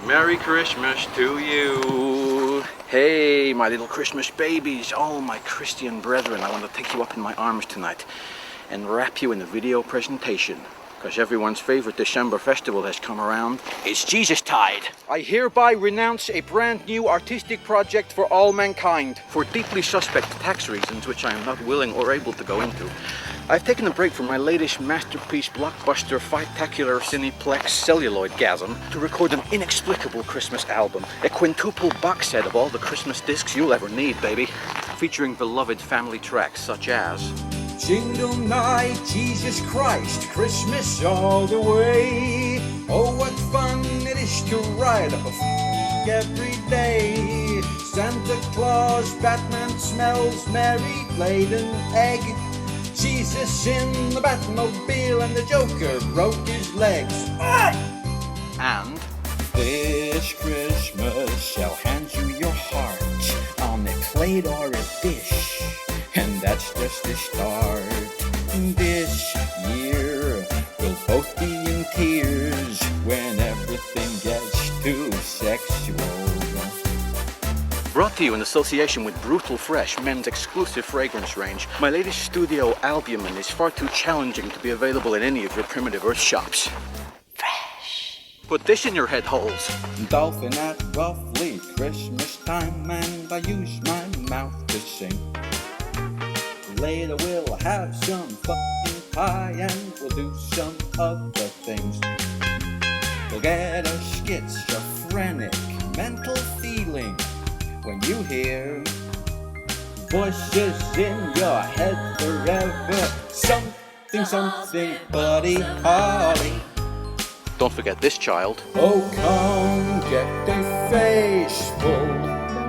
Merry Christmas to you. Hey, my little Christmas babies, all my Christian brethren, I want to take you up in my arms tonight and wrap you in a video presentation. Because everyone's favorite December festival has come around. It's Jesus Tide. I hereby renounce a brand new artistic project for all mankind. For deeply suspect tax reasons, which I am not willing or able to go into, I've taken a break from my latest masterpiece blockbuster five-tacular cineplex celluloid-gasm to record an inexplicable Christmas album. A quintuple box set of all the Christmas discs you'll ever need, baby. Featuring beloved family tracks such as Jingle night, Jesus Christ, Christmas all the way. Oh, what fun it is to ride up a every day. Santa Claus, Batman smells, Mary laid an egg. Jesus in the Batmobile and the Joker broke his legs. and This Christmas shall hand you your heart on a plate or a dish. And that's just the start. This year we'll both be in tears when everything gets too sexual. brought to you in association with Brutal Fresh, men's exclusive fragrance range. My latest studio albumin is far too challenging to be available in any of your primitive earth shops. Fresh. Put this in your head holes. Dolphin at roughly Christmas time, and I use my mouth to sing. Later we'll have some fucking pie and we'll do some other things. You'll get a schizophrenic mental feeling when you hear voices in your head forever. Something, something, Buddy Holly. Don't forget this, child. Oh, come get a face full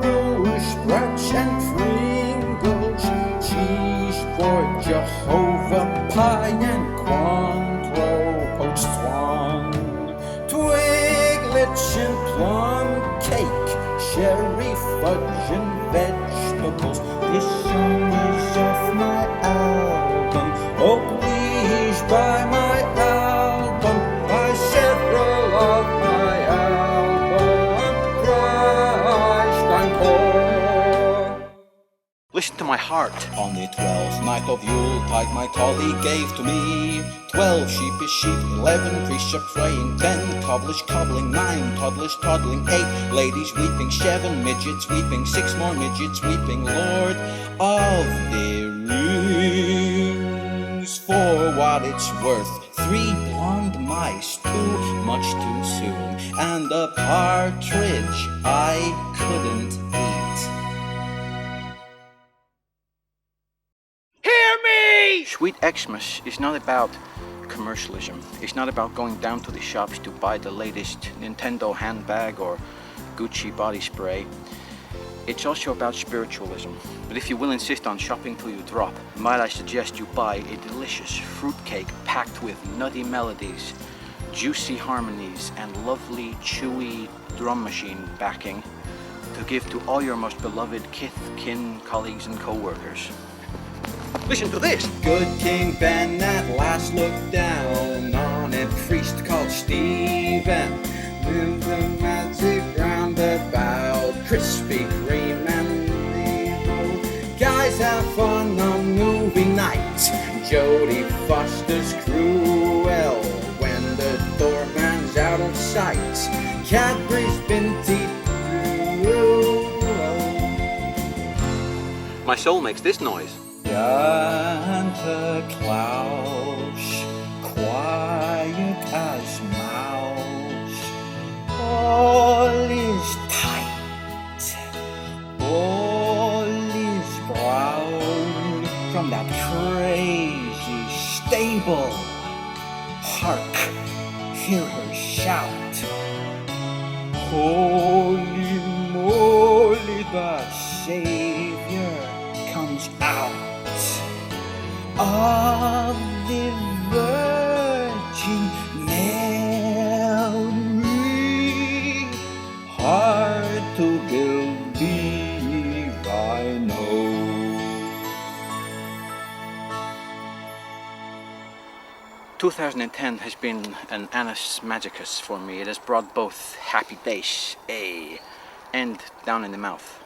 rouge, scratch and Pringles, cheese for Jehovah pie and Cointreau poached swan, twiglets and plum cake, cherry fudge and vegetables. This song is off my album. Oh, please buy my album. Buy several of my album. Christ, I'm poor. Listen to my heart. On the 12th night of Yuletide, my colleague gave to me 12 sheepish sheep, 11 priests a praying, 10 cobblers cobbling, 9 toddlers toddling, 8 ladies weeping, 7 midgets weeping, 6 more midgets weeping. Lord of the Rings, for what it's worth, 3 blonde mice, too much too soon, and a partridge I couldn't eat. Hear me! Sweet Xmas is not about commercialism. It's not about going down to the shops to buy the latest Nintendo handbag or Gucci body spray. It's also about spiritualism. But if you will insist on shopping till you drop, might I suggest you buy a delicious fruitcake packed with nutty melodies, juicy harmonies, and lovely, chewy drum machine backing to give to all your most beloved kith, kin, colleagues, and co-workers. Listen to this. Good King Ben at last looked down on a priest called Stephen. With the magic roundabout, Krispy Kreme and Mabel. Guys have fun on movie night. Jodie Foster's cruel when the doorman's out of sight. Cadbury's Binty cruel. My soul makes this noise. Santa Claus, quiet as mouse, all is tight, all is brown from that crazy stable. Hark, hear her shout, holy moly, the Savior comes out of the Virgin Mary. Hard to believe, I know. 2010 has been an annus magicus for me. It has brought both happy bass, and down in the mouth.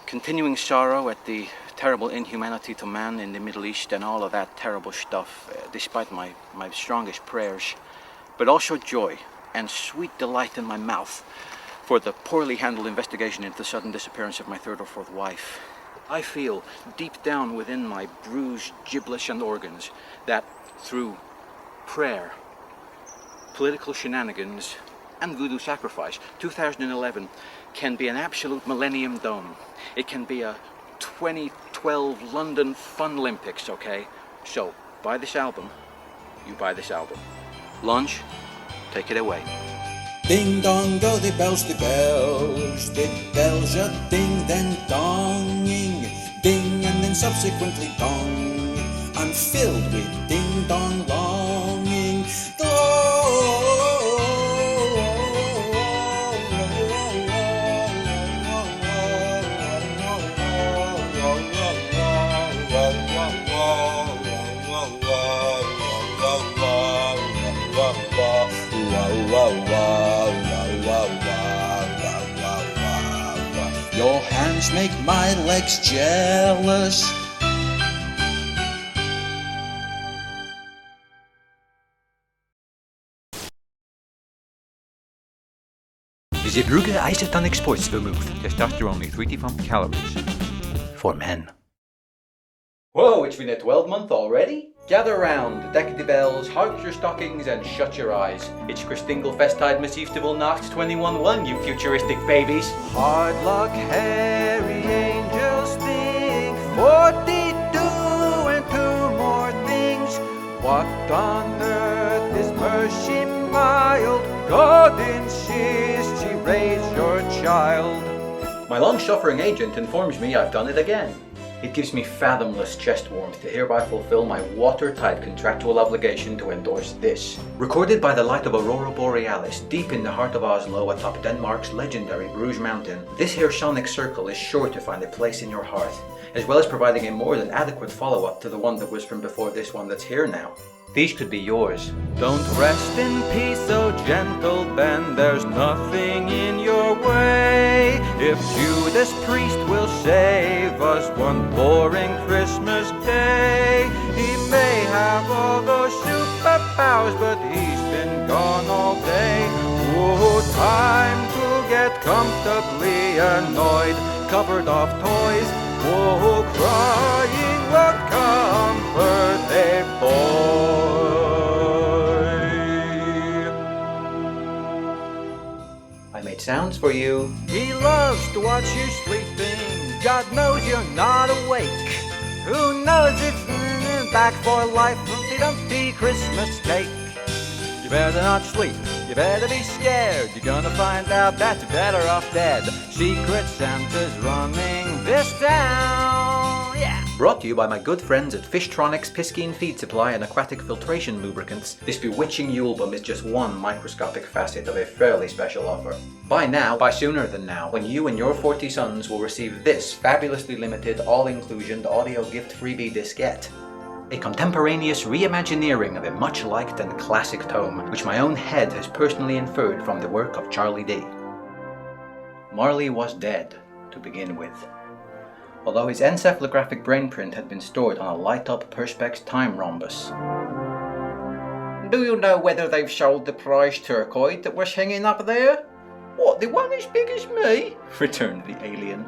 Continuing sorrow at the terrible inhumanity to man in the Middle East and all of that terrible stuff, despite my strongest prayers, but also joy and sweet delight in my mouth for the poorly handled investigation into the sudden disappearance of my third or fourth wife. I feel deep down within my bruised giblets and organs that through prayer, political shenanigans, and voodoo sacrifice, 2011 can be an absolute millennium dome. It can be a 2012 London Fun Olympics, okay? So, buy this album, you buy this album. Lunch, take it away. Ding dong go the bells a ding then donging, ding and then subsequently dong. I'm filled with ding dong longing. Your hands make my legs jealous. Ze gebruiken isotonic sports vermouth. Testosterone only 3 calories. For men. Whoa, it's been a 12-month already? Gather round, deck the bells, hark your stockings, and shut your eyes. It's Christingle Festive Festive Nacht 21-1, you futuristic babies. Hard luck, hairy angels think 42 and 2 more things. What on earth is mercy mild? God insists she raise your child. My long-suffering agent informs me I've done it again. It gives me fathomless chest warmth to hereby fulfill my watertight contractual obligation to endorse this. Recorded by the light of Aurora Borealis deep in the heart of Oslo atop Denmark's legendary Bruges Mountain, this here sonic circle is sure to find a place in your heart, as well as providing a more than adequate follow-up to the one that was from before this one that's here now. These could be yours. Don't rest in peace, oh gentle Ben, there's nothing in your way. If Judas Priest will save us one boring Christmas day, he may have all those superpowers, but he's been gone all day. Oh, time to get comfortably annoyed, covered off toys. Oh, crying won't comfort a boy. I made sounds for you. He loves to watch you sleeping. God knows you're not awake. Who knows if back for life, Humpty Dumpty Christmas cake. You better not sleep, you better be scared. You're gonna find out that you're better off dead. Secret Santa's running this town, yeah. Brought to you by my good friends at Fishtronics Piscine Feed Supply and Aquatic Filtration Lubricants. This bewitching Yulebum is just one microscopic facet of a fairly special offer. Buy now, buy sooner than now, when you and your 40 sons will receive this fabulously limited, all-inclusion audio gift freebie diskette. A contemporaneous reimagineering of a much-liked and classic tome, which my own head has personally inferred from the work of Charlie D. Marley was dead, to begin with. Although his encephalographic brainprint had been stored on a light-up Perspex time rhombus. Do you know whether they've sold the prize turquoise that was hanging up there? What, the one as big as me? Returned the alien.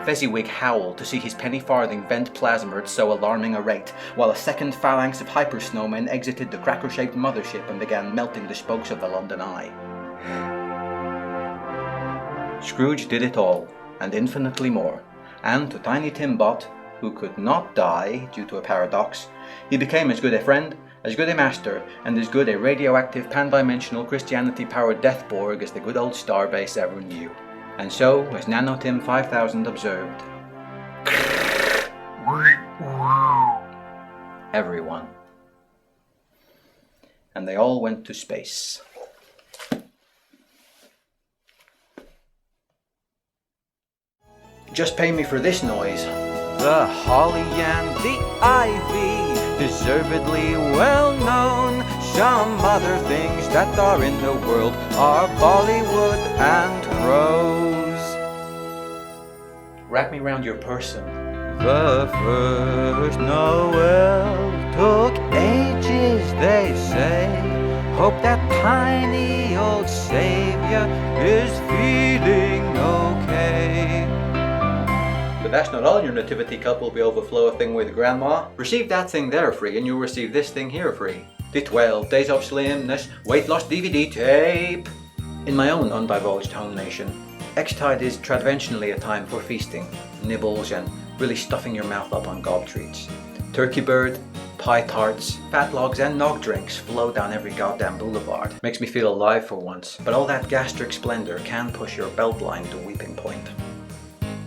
Fezziwig howled to see his penny farthing vent plasma at so alarming a rate, while a second phalanx of hyper-snowmen exited the cracker-shaped mothership and began melting the spokes of the London Eye. Scrooge did it all, and infinitely more, and to Tiny Tim Bot, who could not die due to a paradox, he became as good a friend, as good a master, and as good a radioactive pan-dimensional Christianity-powered Deathborg as the good old Starbase ever knew. And so, as NanoTim 5000 observed, everyone. And they all went to space. Just pay me for this noise. The holly and the ivy deservedly well known. Some other things that are in the world are Bollywood and crows. Wrap me round your person. The first Noel took ages, they say. Hope that tiny old savior is feeling okay. But that's not all. Your nativity cup will be overflowing with grandma. Receive that thing there free and you'll receive this thing here free. The 12 Days of Slimness Weight Loss DVD tape. In my own undivulged home nation, Xtide is traditionally a time for feasting, nibbles and really stuffing your mouth up on gob treats. Turkey bird, pie tarts, fat logs and nog drinks flow down every goddamn boulevard. Makes me feel alive for once, but all that gastric splendor can push your belt line to weeping point.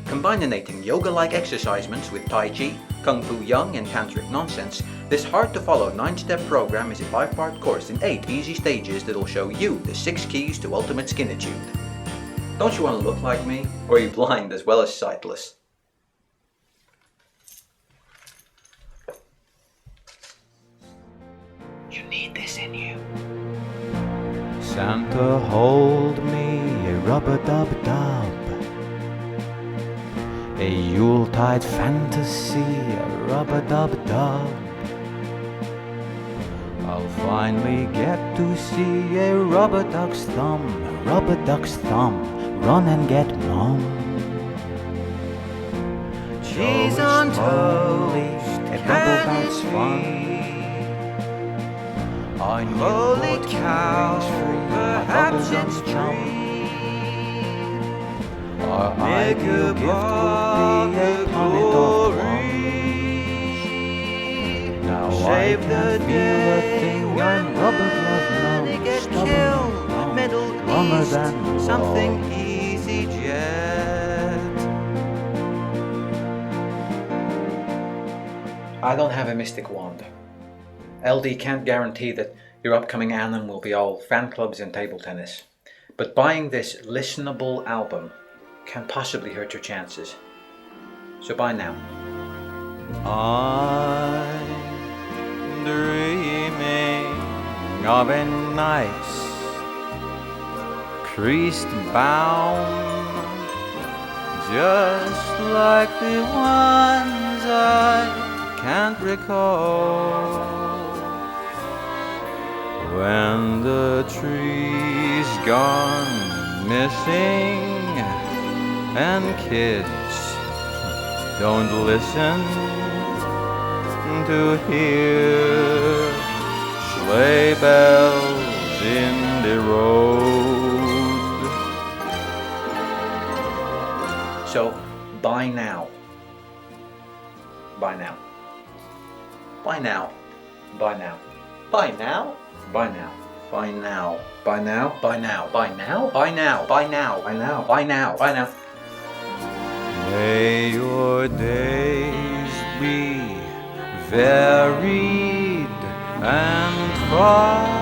Combinating yoga-like exercisements with Tai Chi, Kung Fu Young and Tantric nonsense, this hard-to-follow 9-step program is a 5-part course in 8 easy stages that'll show you the 6 keys to ultimate skinitude. Don't you want to look like me? Or are you blind as well as sightless? You need this in you. Santa, hold me a rub-a-dub-dub, a Yuletide fantasy, a rub-a-dub-dub. I'll finally get to see a rubber duck's thumb, run and get mum. Cheese on toast, a bubble bath's fun. I knew holy cow, perhaps it's free. Our ideal gift would be a planet of one. Now shave I can feel a thing when rubber glove numb, stubborn numb, longer than something easy jet. I don't have a mystic wand. LD can't guarantee that your upcoming annum will be all fan clubs and table tennis. But buying this listenable album can possibly hurt your chances. So buy now. I'm dreaming of a nice priest-bound, just like the ones I can't recall. When the tree's gone missing and kids don't listen to hear sleigh bells in the road. So buy now. Buy now. Buy now. Buy now. Buy now. Buy now. Buy now. Buy now. Buy now. Buy now. Buy now. Buy now. Buy now. Buy now. Buy now. May your days be varied and fine,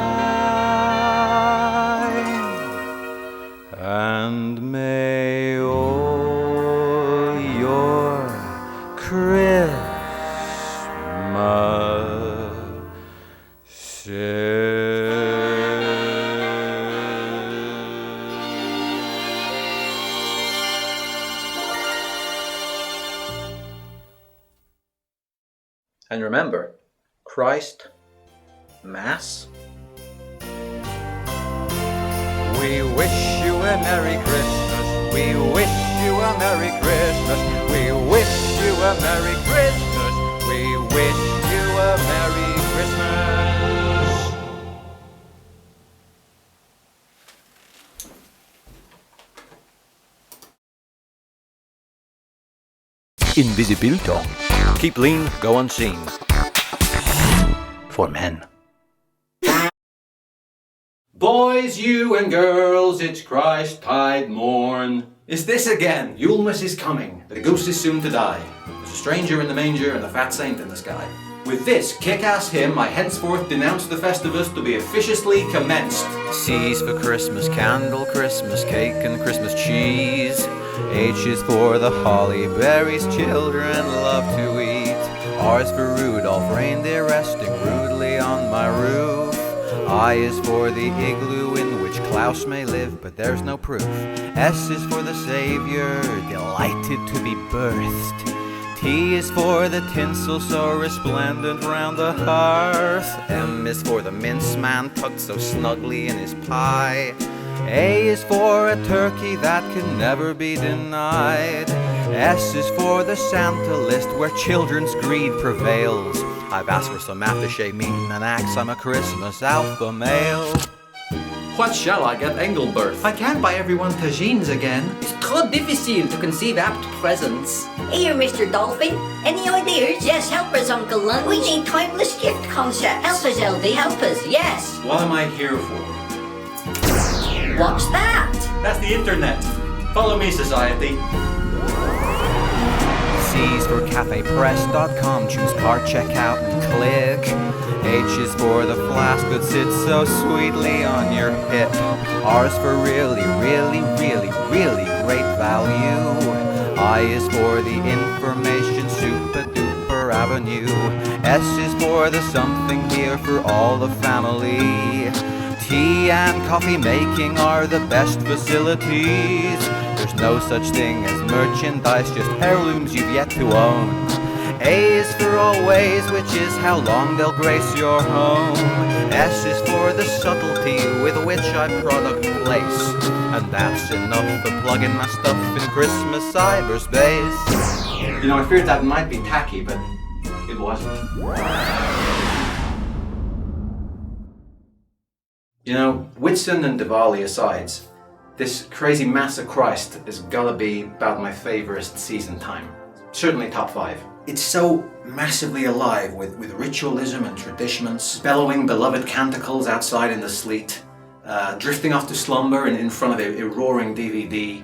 and may all your And remember, Christ, Mass. We wish you a Merry Christmas. We wish you a Merry Christmas. We wish you a Merry Christmas. We wish you a Merry Christmas. Invisibility. Keep lean, go unseen. For men. Boys, you and girls, it's Christ-tide morn. Is this again? Yulemas is coming. The goose is soon to die. There's a stranger in the manger and a fat saint in the sky. With this kick-ass hymn, I henceforth denounce the Festivus to be officiously commenced. C's for Christmas candle, Christmas cake, and Christmas cheese. H is for the holly berries children love to eat. R is for Rudolph, reindeer resting rudely on my roof. I is for the igloo in which Klaus may live, but there's no proof. S is for the Savior, delighted to be birthed. T is for the tinsel so resplendent round the hearth. M is for the mince man tucked so snugly in his pie. A is for a turkey that can never be denied. S is for the Santa list where children's greed prevails. I've asked for some aftershave meat and an axe, I'm a Christmas alpha male. What shall I get Engelbert? I can't buy everyone tagines again. It's trop difficile to conceive apt presents. Here, Mr. Dolphin. Any ideas? Yes, help us, Uncle Lunch. We need timeless gift concepts. Help us, LD, help us, yes. What am I here for? What's that? That's the internet. Follow me, society. C is for cafepress.com, choose card checkout and click. H is for the flask that sits so sweetly on your hip. R is for really, really, really, really great value. I is for the information super duper avenue. S is for the something here for all the family. Tea and coffee making are the best facilities. There's no such thing as merchandise, just heirlooms you've yet to own. A is for always, which is how long they'll grace your home. S is for the subtlety with which I product place. And that's enough for plugging my stuff in Christmas cyberspace. You know, I feared that might be tacky, but it wasn't. You know, Whitsun and Diwali aside, this crazy Mass of Christ has gotta be about my favourite season time. Certainly top 5. It's so massively alive with ritualism and traditions, bellowing beloved canticles outside in the sleet, drifting off to slumber in front of a roaring DVD.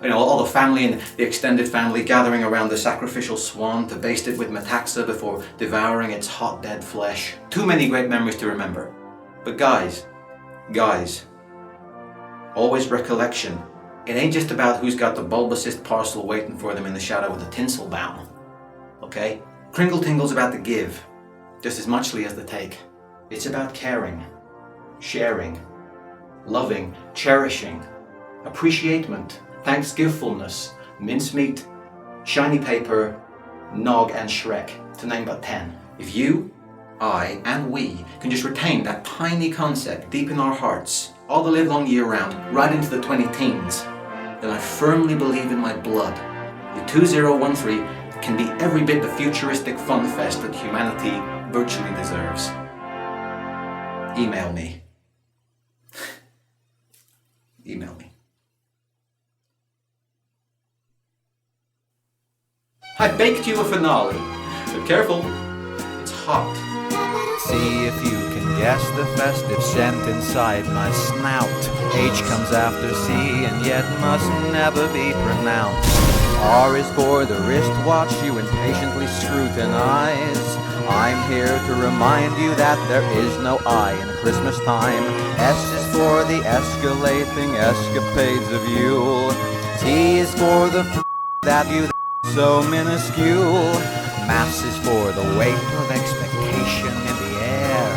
You know, all the family and the extended family gathering around the sacrificial swan to baste it with metaxa before devouring its hot dead flesh. Too many great memories to remember. But guys, always recollection. It ain't just about who's got the bulbousest parcel waiting for them in the shadow of the tinsel bound. Okay? Kringle Tingle's about the give, just as muchly as the take. It's about caring, sharing, loving, cherishing, appreciatement, thanksgivefulness, mincemeat, shiny paper, nog and Shrek, to name but 10. If you, I, and we can just retain that tiny concept deep in our hearts, all the live long year round, right into the 20 teens, then I firmly believe in my blood the 2013 can be every bit the futuristic fun fest that humanity virtually deserves. Email me. Email me. I baked you a finale, but careful, it's hot. See if you can guess the festive scent inside my snout. H comes after C and yet must never be pronounced. R is for the wristwatch you impatiently scrutinize. I'm here to remind you that there is no I in Christmas time. S is for the escalating escapades of Yule. T is for the that you so minuscule. Mass is for the weight of expectation in the air.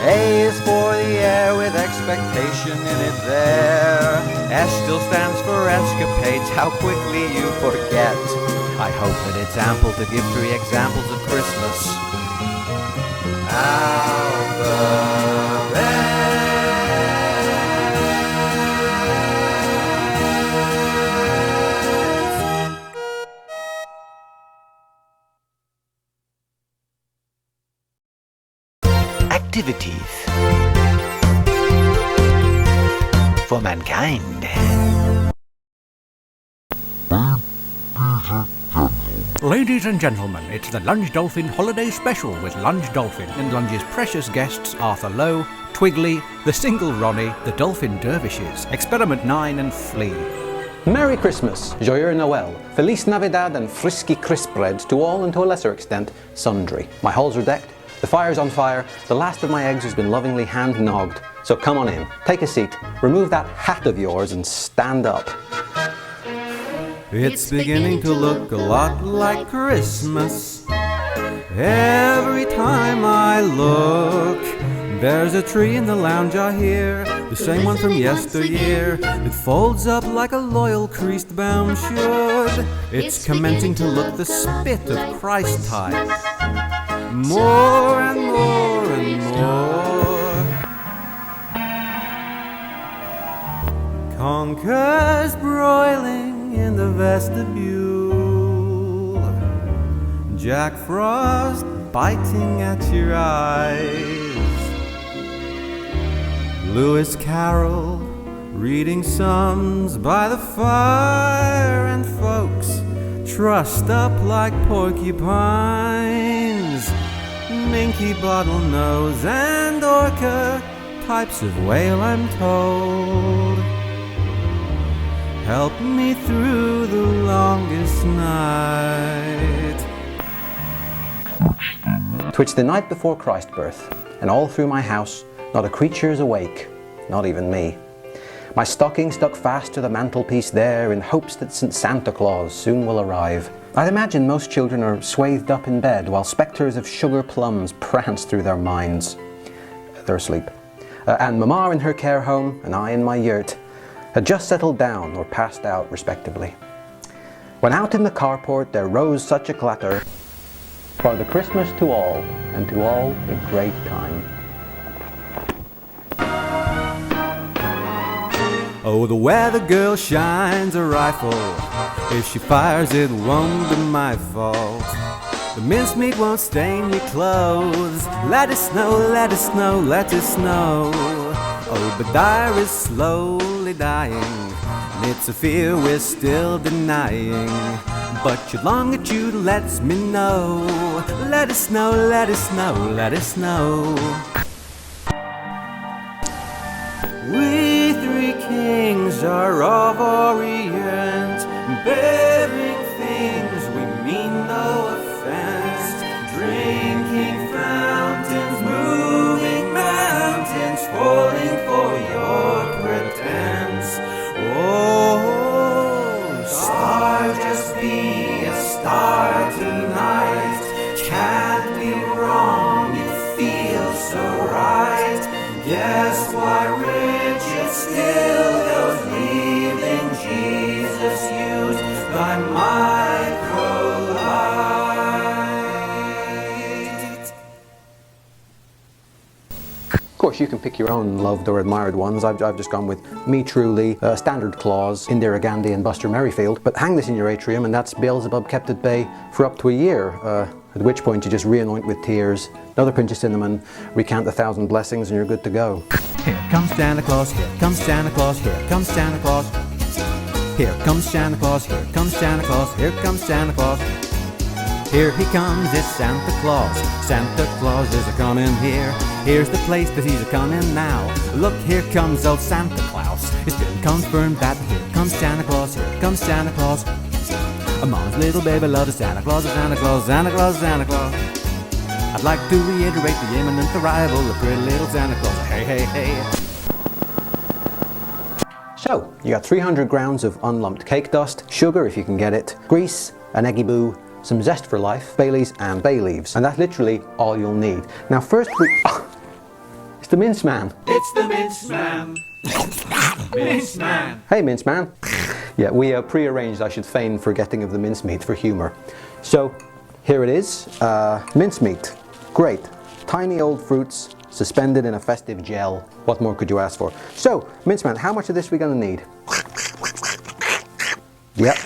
A is for the air with expectation in it there. S still stands for escapades, how quickly you forget. I hope that it's ample to give 3 examples of Christmas. Alphabet. Activities for mankind. Ladies and gentlemen, it's the Lunge Dolphin Holiday Special with Lunge Dolphin and Lunge's precious guests Arthur Lowe, Twiggly, the Single Ronnie, the Dolphin Dervishes, Experiment 9 and Flea. Merry Christmas, Joyeux Noël, Feliz Navidad and frisky crisp breads to all and to a lesser extent, sundry. My halls are decked, the fire's on fire, the last of my eggs has been lovingly hand-nogged. So come on in, take a seat, remove that hat of yours and stand up. It's beginning to look a lot like Christmas. Every time I look, there's a tree in the lounge I hear, the same one from yesteryear. It folds up like a loyal creased-bound should. It's commencing to look the spit of Christ type. More and more and more. Conkers broiling in the vestibule. Jack Frost biting at your eyes. Lewis Carroll reading Psalms by the fire, and folks trussed up like porcupines. Minky bottlenose and orca, types of whale I'm told. Help me through the longest night. Twitch the night before Christ birth, and all through my house not a creature's awake, not even me. My stocking stuck fast to the mantelpiece there in hopes that St. Santa Claus soon will arrive. I'd imagine most children are swathed up in bed while spectres of sugar plums prance through their minds. They're asleep. And Mama in her care home and I in my yurt had just settled down or passed out respectively. When out in the carport there rose such a clatter, for the Christmas to all, and to all a great time. Oh, the weather girl shines a rifle. If she fires, it won't be my fault. The mincemeat won't stain your clothes. Let it snow, let it snow, let it snow. Oh, but Dyer is slowly dying, and it's a fear we're still denying. But your longitude lets me know. Let it snow, let it snow, let it snow. We three kings are of Orient, bearing things we mean no offense. Drinking fountains, moving mountains, falling for your pretense. Oh, star, just be a star tonight. Can't be wrong, it feels so right. Guess why Richard still goes leaving Jesus used by microlight. Of course, you can pick your own loved or admired ones. I've just gone with Me Truly, Standard Claus, Indira Gandhi and Buster Merryfield. But hang this in your atrium and that's Beelzebub kept at bay for up to a year. At which point you just re-anoint with tears, another pinch of cinnamon, recount 1,000 blessings and you're good to go. Here comes Santa Claus, here comes Santa Claus, here comes Santa Claus. Here comes Santa Claus, here comes Santa Claus, here comes Santa Claus. Here he comes, it's Santa Claus. Santa Claus is a-comin' here. Here's the place that he's a-comin' now. Look, here comes old Santa Claus. It's been confirmed that here comes Santa Claus, here comes Santa Claus. A mama's little baby loves Santa Claus, Santa Claus, Santa Claus, Santa Claus. I'd like to reiterate the imminent arrival of pretty little Santa Claus. Hey, hey, hey. So, you got 300 grams of unlumped cake dust, sugar if you can get it, grease, an eggy boo, some zest for life, Baileys and bay leaves. And that's literally all you'll need. Now first it's the mince man. It's the mince man. Mince man. Hey mince man. Yeah, we pre-arranged I should feign forgetting of the mincemeat for humour. So, here it is, mincemeat. Great. Tiny old fruits suspended in a festive gel. What more could you ask for? So, minceman, how much of this are we going to need? Yep.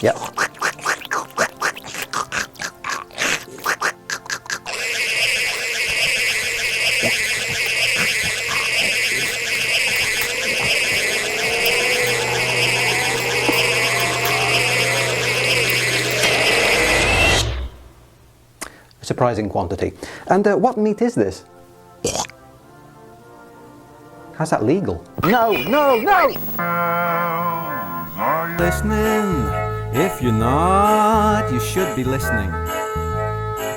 Yep. Surprising quantity. And what meat is this? How's that legal? No, no, no! Listening. If you're not, you should be listening.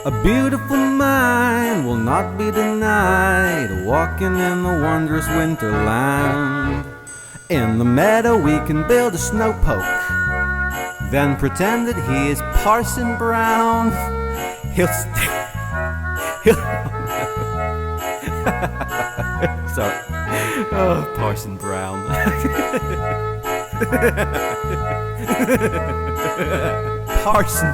A beautiful mind will not be denied, walking in the wondrous winterland. In the meadow we can build a snowpoke, then pretend that he is Parson Brown. He'll sorry. Oh, Parson Brown. Parson.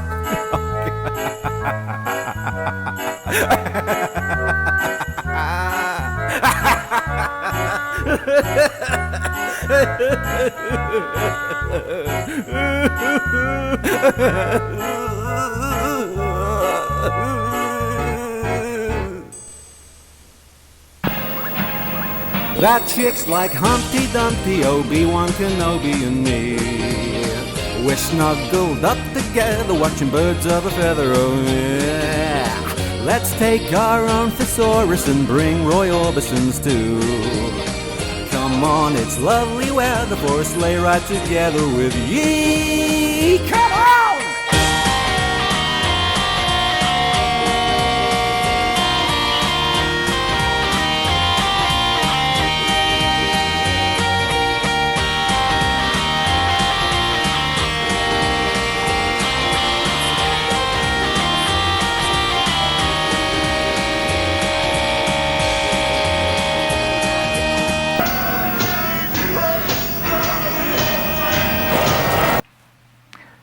That chick's like Humpty Dumpty, Obi-Wan Kenobi and me. We're snuggled up together, watching birds of a feather, oh yeah. Let's take our own thesaurus and bring Roy Orbison's too. Come on, it's lovely weather for a sleigh ride together with ye. Come on!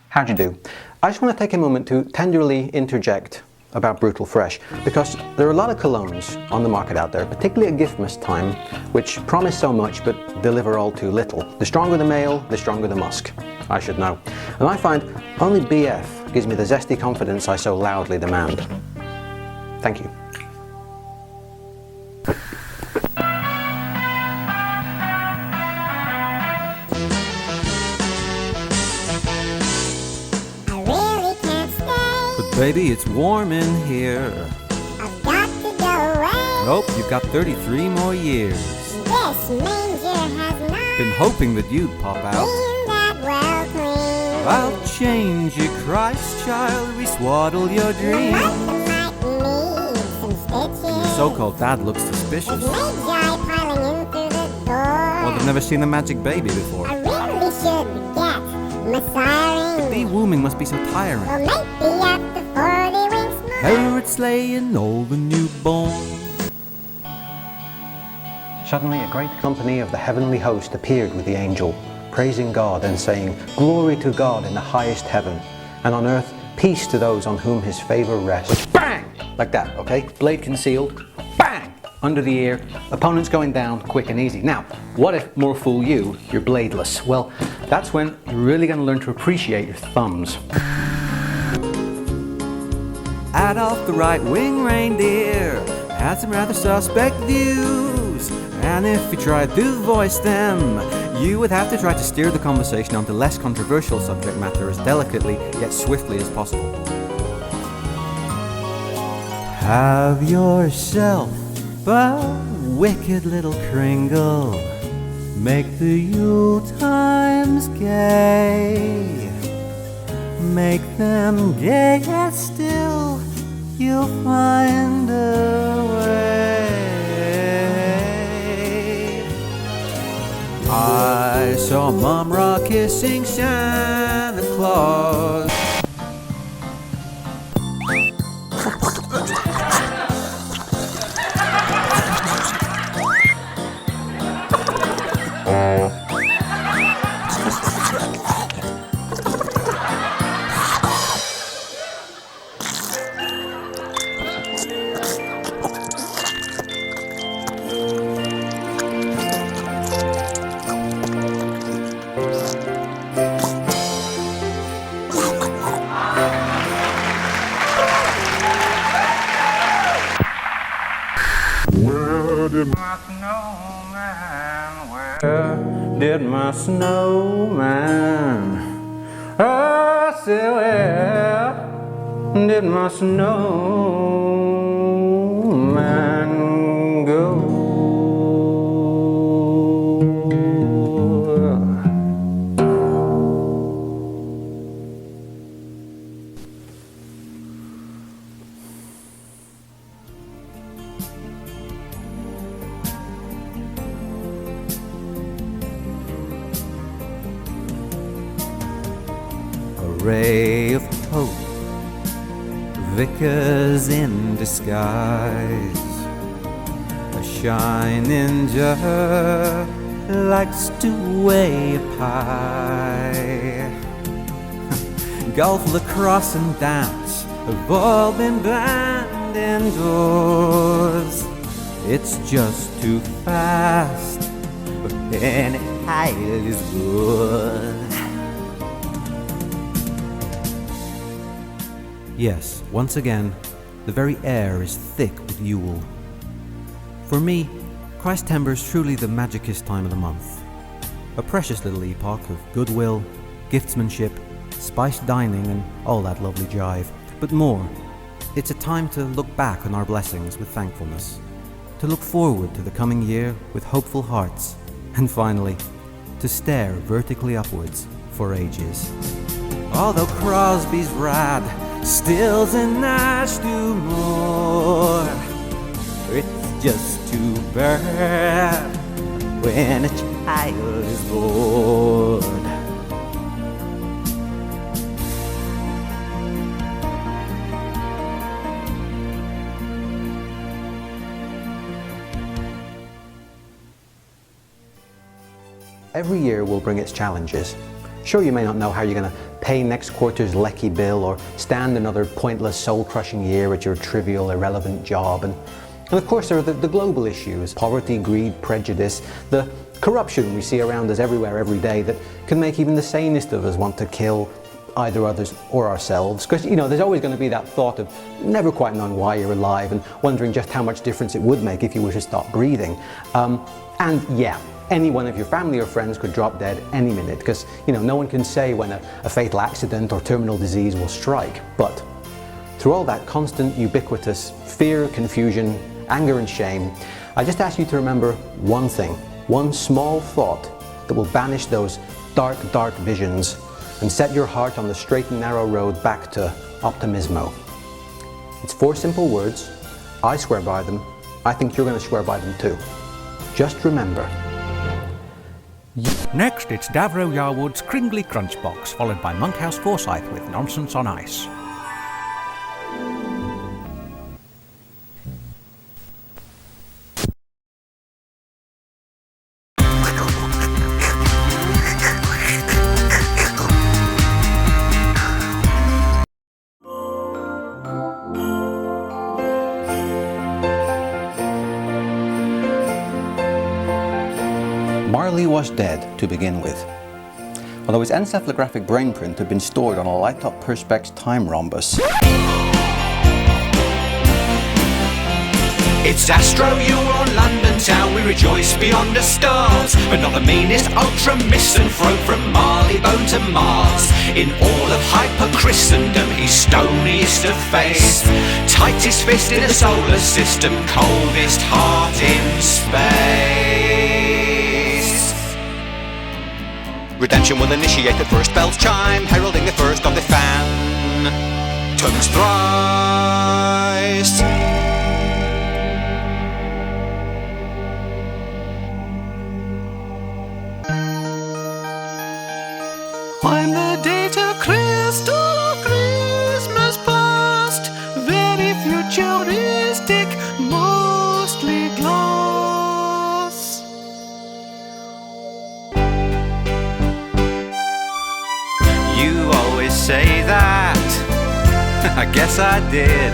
How'd you do? I just want to take a moment to tenderly interject about Brutal Fresh, because there are a lot of colognes on the market out there, particularly at Giftmas time, which promise so much but deliver all too little. The stronger the male, the stronger the musk. I should know. And I find only BF gives me the zesty confidence I so loudly demand. Thank you. Baby, it's warm in here. I've got to go away. Nope, you've got 33 more years. This manger has not Been hoping that you'd pop out. been that well cleaned. I'll change you, Christ child, reswaddle your The dreams. mother might need some stitches. Your so-called dad looks suspicious. With Magi piling in through the door. Well, they've never seen a magic baby before. I really should get Messiah. Bee-wooming must be so tiring. Well, maybe after 40 weeks more. Herod slaying all the newborn. Suddenly a great company of the heavenly host appeared with the angel, praising God and saying, "Glory to God in the highest heaven, and on earth peace to those on whom his favor rests." Bang! Like that, okay? Blade concealed. Bang! Under the ear. Opponents going down quick and easy. Now, what if, more fool you, you're bladeless? Well, that's when you're really going to learn to appreciate your thumbs. Adolf the right-wing reindeer had some rather suspect views, and if you tried to voice them, you would have to try to steer the conversation onto less controversial subject matter as delicately yet swiftly as possible. Have yourself a wicked little Kringle, make the Yule times gay, make them gay yet still you'll find a way. I saw Mom Ra kissing Santa Claus. Did my snowman, oh, say where did my snowman go? ray of hope, vicars in disguise. A shining jar likes to weigh a pie. Golf, lacrosse and dance have all been banned indoors. It's just too fast, but any high is good. Yes, once again, the very air is thick with Yule. For me, Christember is truly the magicest time of the month. A precious little epoch of goodwill, giftsmanship, spiced dining and all that lovely jive. But more, it's a time to look back on our blessings with thankfulness, to look forward to the coming year with hopeful hearts, and finally, to stare vertically upwards for ages. Although Crosby's rad, Stills and Nash do more, it's just too bad when a child is born. Every year will bring its challenges. Sure, you may not know how you're going to pay next quarter's lecky bill or stand another pointless, soul-crushing year at your trivial, irrelevant job. And of course there are the global issues, poverty, greed, prejudice, the corruption we see around us everywhere every day that can make even the sanest of us want to kill either others or ourselves. Because, you know, there's always going to be that thought of never quite knowing why you're alive and wondering just how much difference it would make if you were to stop breathing. And yeah, any one of your family or friends could drop dead any minute, because, you know, no one can say when a fatal accident or terminal disease will strike. But through all that constant, ubiquitous fear, confusion, anger and shame, I just ask you to remember one thing, one small thought that will banish those dark, dark visions and set your heart on the straight and narrow road back to optimismo. It's 4 simple words. I swear by them. I think you're going to swear by them too. Just remember. Next, it's Davro Yarwood's Cringly Crunch Box, followed by Monkhouse Forsyth with Nonsense on Ice. Marley was dead to begin with, although his encephalographic brain print had been stored on a light-up Perspex time rhombus. It's Astro, you on London town, we rejoice beyond the stars, but not the meanest ultra misanthrope from Marleybone to Mars. In all of hyper Christendom, he's stoniest of face, tightest fist in the solar system, coldest heart in space. Redemption will initiate the first bell's chime, heralding the first of the fan. Tongues thrice. I'm the data crystal of Christmas past, very futuristic, mostly glass. You always say that. I guess I did.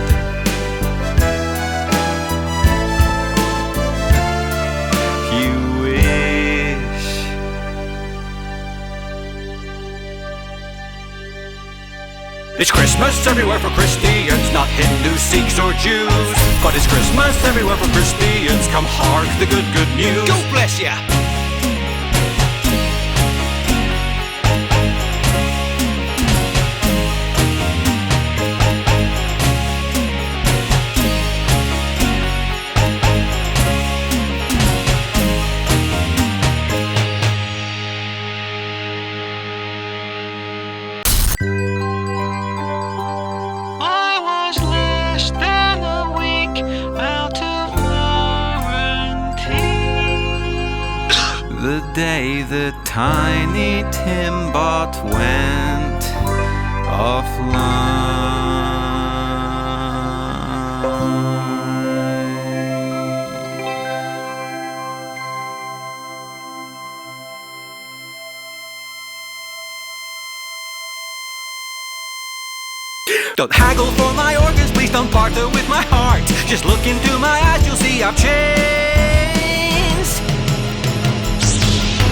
You wish. It's Christmas everywhere for Christians, not Hindus, Sikhs or Jews. But it's Christmas everywhere for Christians, come hark the good, good news. God bless ya! The day the tiny Timbot went offline. Don't haggle for my organs, please don't barter with my heart. Just look into my eyes, you'll see I've changed.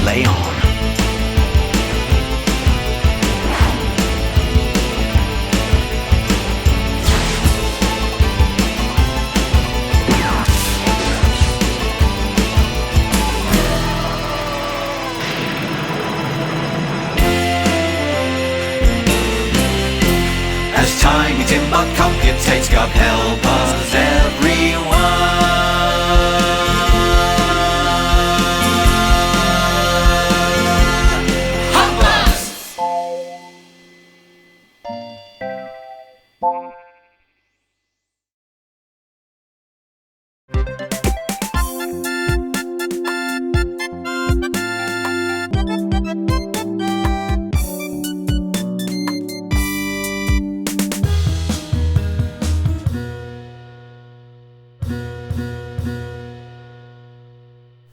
Lay on. As time timber computates, God help us everyone. Hot blast!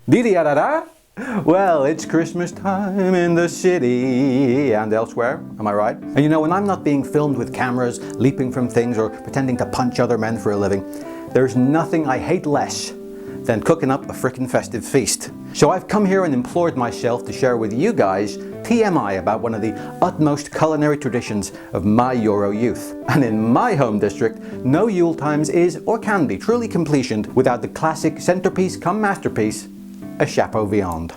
Dee-dee-da-da-da? Well, it's Christmas time in the city and elsewhere, am I right? And you know, when I'm not being filmed with cameras, leaping from things, or pretending to punch other men for a living, there's nothing I hate less than cooking up a frickin' festive feast. So I've come here and implored myself to share with you guys TMI about one of the utmost culinary traditions of my Euro youth. And in my home district, no Yule times is or can be truly completioned without the classic centerpiece come masterpiece, a chapeau viande.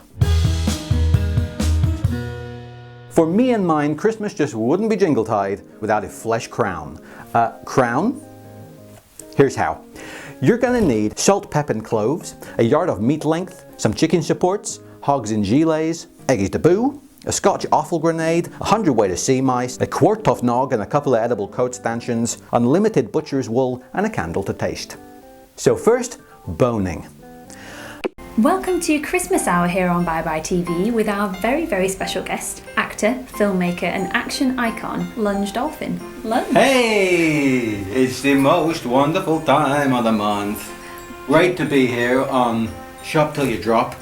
For me and mine, Christmas just wouldn't be jingle-tide without a flesh crown. Crown? Here's how. You're gonna need salt, pep and cloves, a yard of meat length, some chicken supports, hogs in gilets, eggies de boo, a Scotch offal grenade, 100 weight of sea mice, a quart of nog and a couple of edible coat stanchions, unlimited butcher's wool and a candle to taste. So first, boning. Welcome to Christmas Hour here on Bye Bye TV with our very, very special guest, actor, filmmaker and action icon, Lunge Dolphin. Lunge. Hey! It's the most wonderful time of the month. Great to be here on Shop Till You Drop.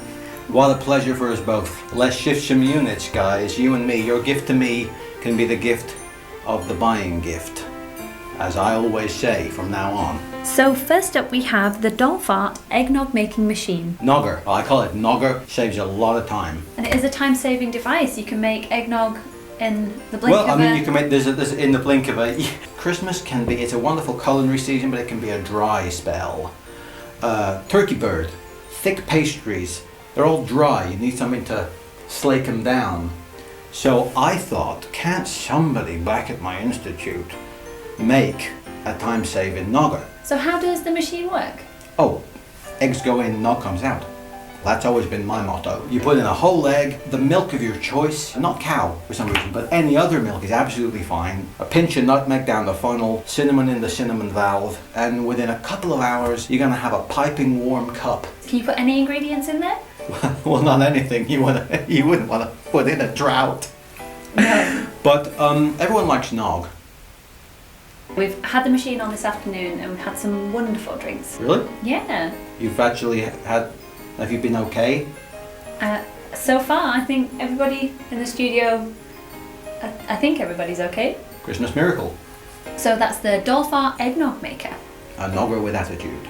What a pleasure for us both. Let's shift some units, guys. You and me. Your gift to me can be the gift of the buying gift, as I always say from now on. So first up we have the Dolphin eggnog making machine. Nogger. I call it Nogger. Saves you a lot of time. And it is a time-saving device. You can make eggnog in the blink Well, of I mean, a... you can make this in the blink of a... Christmas can be, it's a wonderful culinary season, but it can be a dry spell. Turkey bird, thick pastries, they're all dry. You need something to slake them down. So I thought, can't somebody back at my institute make a time-saving nogger? So how does the machine work? Oh, eggs go in, nog comes out. That's always been my motto. You put in a whole egg, the milk of your choice, not cow for some reason, but any other milk is absolutely fine. A pinch of nutmeg down the funnel, cinnamon in the cinnamon valve, and within a couple of hours, you're gonna have a piping warm cup. Can you put any ingredients in there? Well, not anything. You wouldn't want to put in a drought. No. But everyone likes nog. We've had the machine on this afternoon and we've had some wonderful drinks. Really? Yeah. You've actually had, have you been okay? So far, I think everybody in the studio, I think everybody's okay. Christmas miracle. So that's the Dolphin eggnog maker. A nogger with attitude.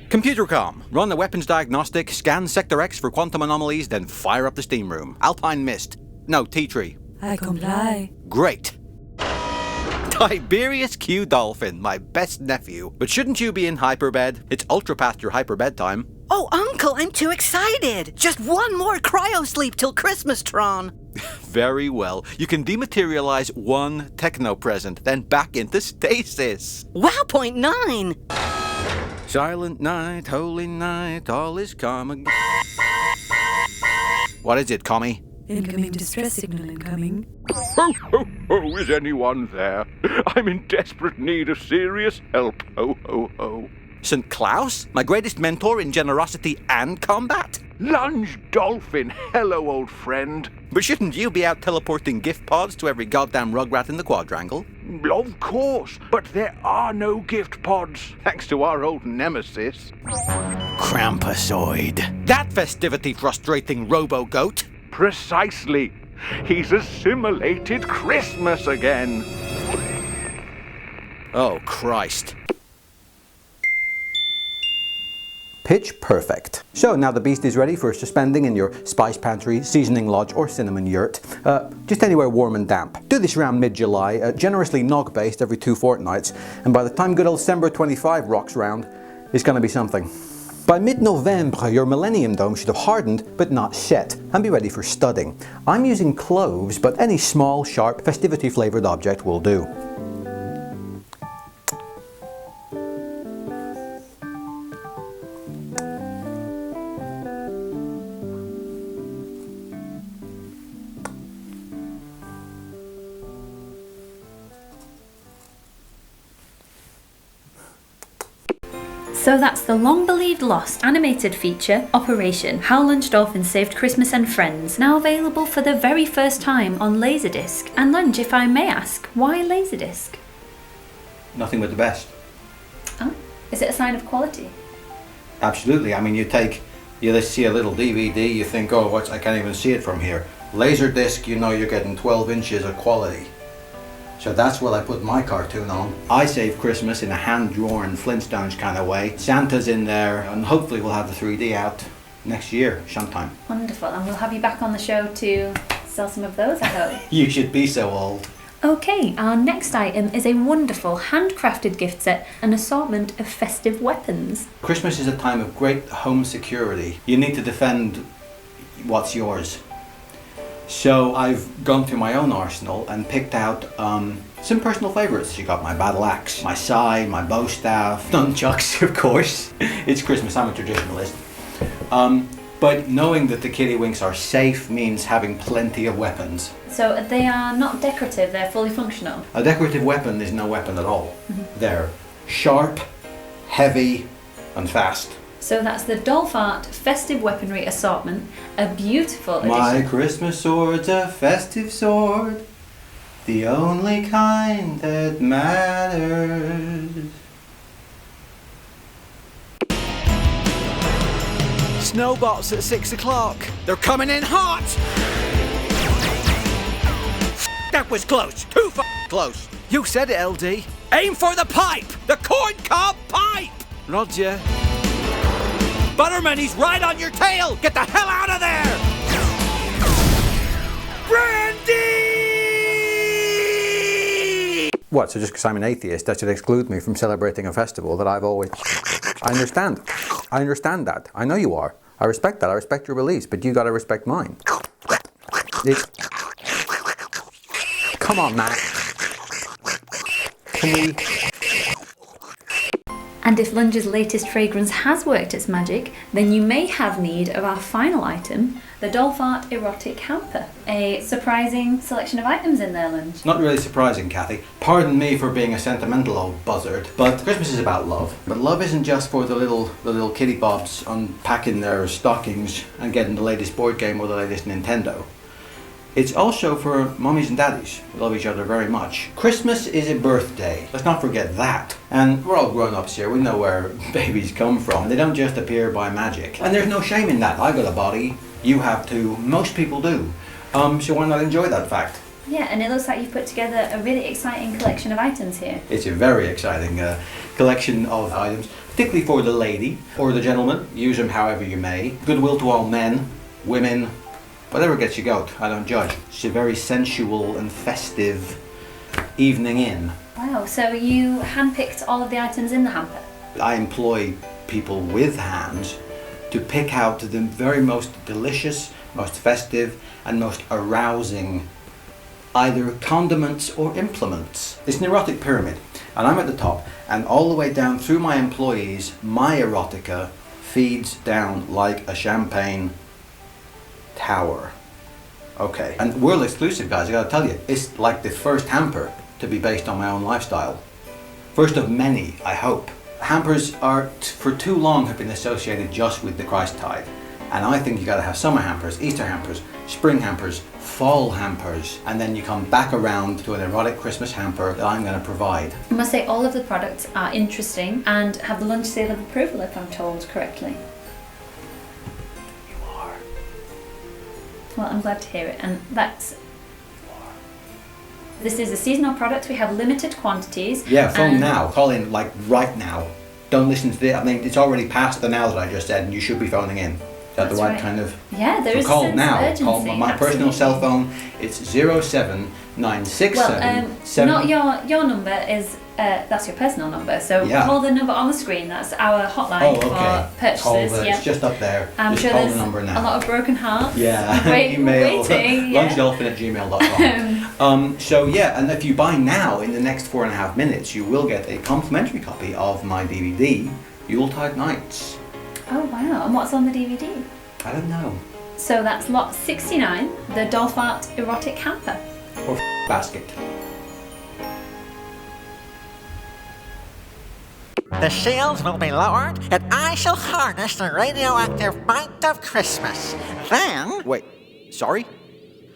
Computercom. Run the weapons diagnostic, scan Sector X for quantum anomalies, then fire up the steam room. Alpine mist. No, tea tree. I comply. Great. Tiberius Q. Dolphin, my best nephew. But shouldn't you be in hyperbed? It's ultra past your hyper bedtime. Oh, Uncle, I'm too excited. Just one more cryo sleep till Christmas, Tron. Very well. You can dematerialize one techno present, then back into stasis. Wow, .9. Silent night, holy night, all is calm again. What is it, commie? Incoming distress signal incoming. Ho, ho, ho, is anyone there? I'm in desperate need of serious help. Ho, ho, ho. St. Claus, my greatest mentor in generosity and combat? Lunge Dolphin, hello old friend. But shouldn't you be out teleporting gift pods to every goddamn rugrat in the quadrangle? Of course, but there are no gift pods, thanks to our old nemesis. Krampusoid. That festivity frustrating robo-goat. Precisely. He's assimilated Christmas again. Oh, Christ. Pitch perfect. So now the beast is ready for suspending in your spice pantry, seasoning lodge or cinnamon yurt. Just anywhere warm and damp. Do this around mid-July, generously nog-based every 2 fortnights, and by the time good old December 25 rocks round, it's gonna be something. By mid-November, your Millennium Dome should have hardened but not set, and be ready for studding. I'm using cloves, but any small, sharp, festivity-flavoured object will do. So that's the long-believed lost animated feature, Operation How Lunch Dolphin Saved Christmas and Friends, now available for the very first time on Laserdisc. And Lunch, if I may ask, why Laserdisc? Nothing but the best. Oh, is it a sign of quality? Absolutely. I mean, you see a little DVD, you think, oh, I can't even see it from here. Laserdisc, you know you're getting 12 inches of quality. So that's what I put my cartoon on. I save Christmas in a hand-drawn Flintstones kind of way. Santa's in there, and hopefully we'll have the 3D out next year sometime. Wonderful, and we'll have you back on the show to sell some of those, I hope. You should be so old. Okay, our next item is a wonderful handcrafted gift set, an assortment of festive weapons. Christmas is a time of great home security. You need to defend what's yours. So I've gone through my own arsenal and picked out some personal favourites. You got my battle axe, my sai, my bow staff, nunchucks, of course. It's Christmas, I'm a traditionalist. But knowing that the Kittywinks are safe means having plenty of weapons. So they are not decorative, they're fully functional? A decorative weapon is no weapon at all. They're sharp, heavy, and fast. So that's the Dolphart Festive Weaponry Assortment, a beautiful edition. My Christmas sword's a festive sword, the only kind that matters. Snowbots at 6 o'clock. They're coming in hot! That was close. Too close. You said it, LD. Aim for the pipe! The corncob pipe! Roger. Butterman, he's right on your tail! Get the hell out of there! Brandy! What, so just because I'm an atheist, that should exclude me from celebrating a festival that I've always... I understand. I understand that. I know you are. I respect that. I respect your beliefs, but you gotta respect mine. Come on, Matt. Can we... And if Lunge's latest fragrance has worked its magic, then you may have need of our final item, the Dolphart Erotic Hamper. A surprising selection of items in there, Lunge. Not really surprising, Kathy. Pardon me for being a sentimental old buzzard, but Christmas is about love. But love isn't just for the little kitty bobs unpacking their stockings and getting the latest board game or the latest Nintendo. It's also for mummies and daddies who love each other very much. Christmas is a birthday. Let's not forget that. And we're all grown-ups here. We know where babies come from. They don't just appear by magic. And there's no shame in that. I got a body. You have to. Most people do. So why not enjoy that fact? Yeah, and it looks like you've put together a really exciting collection of items here. It's a very exciting collection of items, particularly for the lady or the gentleman. Use them however you may. Goodwill to all men, women, whatever gets you goat, I don't judge. It's a very sensual and festive evening in. Wow, so you handpicked all of the items in the hamper? I employ people with hands to pick out the very most delicious, most festive and most arousing either condiments or implements. It's an erotic pyramid and I'm at the top, and all the way down through my employees, my erotica feeds down like a champagne tower. Okay, and world exclusive, guys, I gotta tell you, it's like the first hamper to be based on my own lifestyle. First of many, I hope. Hampers are, for too long, have been associated just with the Christtide. And I think you gotta have summer hampers, Easter hampers, spring hampers, fall hampers, and then you come back around to an erotic Christmas hamper that I'm gonna provide. I must say all of the products are interesting and have the lunch seal of approval if I'm told correctly. You are. Well, I'm glad to hear it, and that's... This is a seasonal product. We have limited quantities. Yeah, phone now. Call in, like, right now. Don't listen to this. I mean, it's already past the now that I just said, and you should be phoning in. Is that the right kind of... Yeah, there is call a sense now. of urgency. Call my personal cell phone. It's 07967... not your number is... that's your personal number, so Yeah. call the number on the screen. That's our hotline for purchases. Call it's just up there. I'm just sure call there's the number now. a lot of broken hearts. Yeah, waiting. lunchdolphin@gmail.com. So yeah, and if you buy now in the next 4.5 minutes, you will get a complimentary copy of my DVD, Yuletide Nights. Oh wow, and what's on the DVD? I don't know. So that's lot 69, the Dolphart Erotic Hamper. Or basket. The shields will be lowered, and I shall harness the radioactive might of Christmas. Then... Wait, sorry?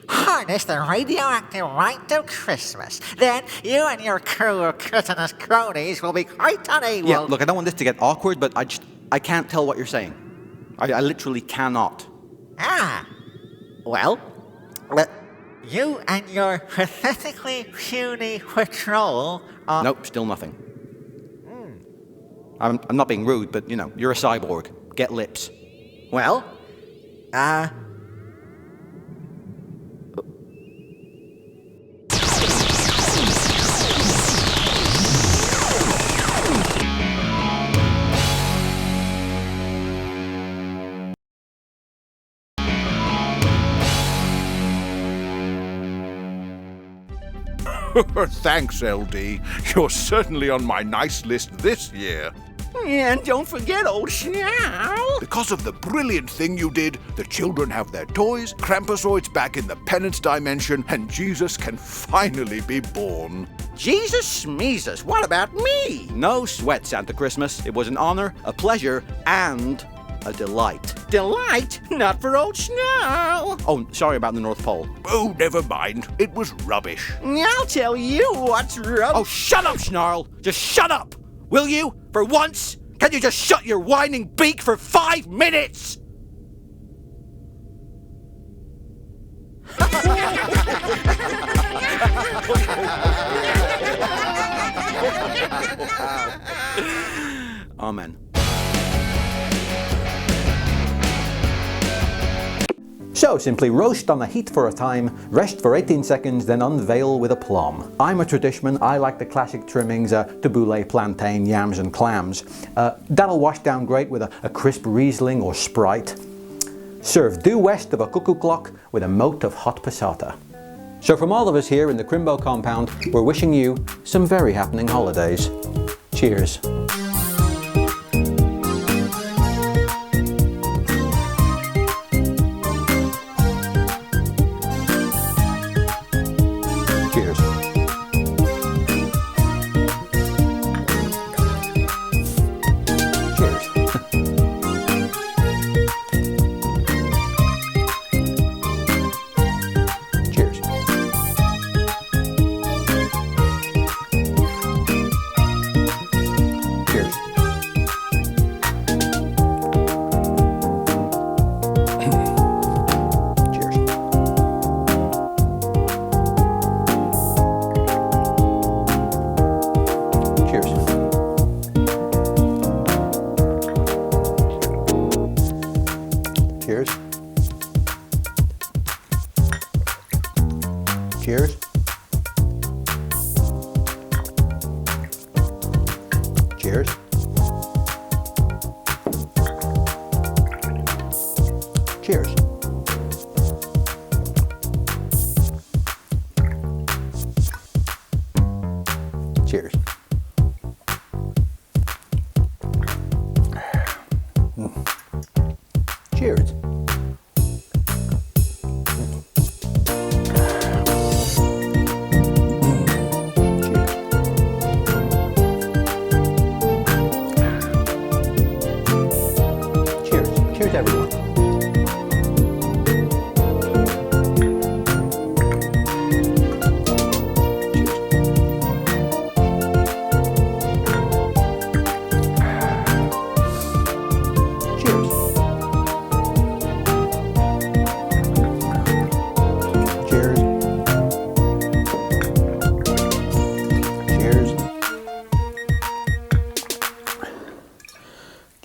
Harness the radioactive might of Christmas. Then you and your crew of cretinous cronies will be quite unable... Yeah, look, I don't want this to get awkward, but I can't tell what you're saying. I literally cannot. Ah. Well, you and your pathetically puny patrol are... Nope, still nothing. I'm not being rude, but, you know, you're a cyborg. Get lips. Well, Thanks, LD. You're certainly on my nice list this year. And don't forget old Schnow. Because of the brilliant thing you did, the children have their toys, Krampusoid's back in the penance dimension, and Jesus can finally be born. Jesus Smeezus, what about me? No sweat, Santa Christmas. It was an honor, a pleasure, and a delight. Delight? Not for old Snow. Oh, sorry about the North Pole. Oh, never mind. It was rubbish. I'll tell you what's rubbish. Oh, shut up, Snarl! Just shut up! Will you? For once? Can you just shut your whining beak for 5 minutes? Amen. So, simply roast on the heat for a time, rest for 18 seconds, then unveil with aplomb. I'm a tradishman. I like the classic trimmings, tabbouleh, plantain, yams and clams. That'll wash down great with a crisp Riesling or Sprite. Serve due west of a cuckoo clock with a mote of hot passata. So from all of us here in the Crimbo compound, we're wishing you some very happening holidays. Cheers. Cheers. Cheers. Cheers. Cheers. Cheers.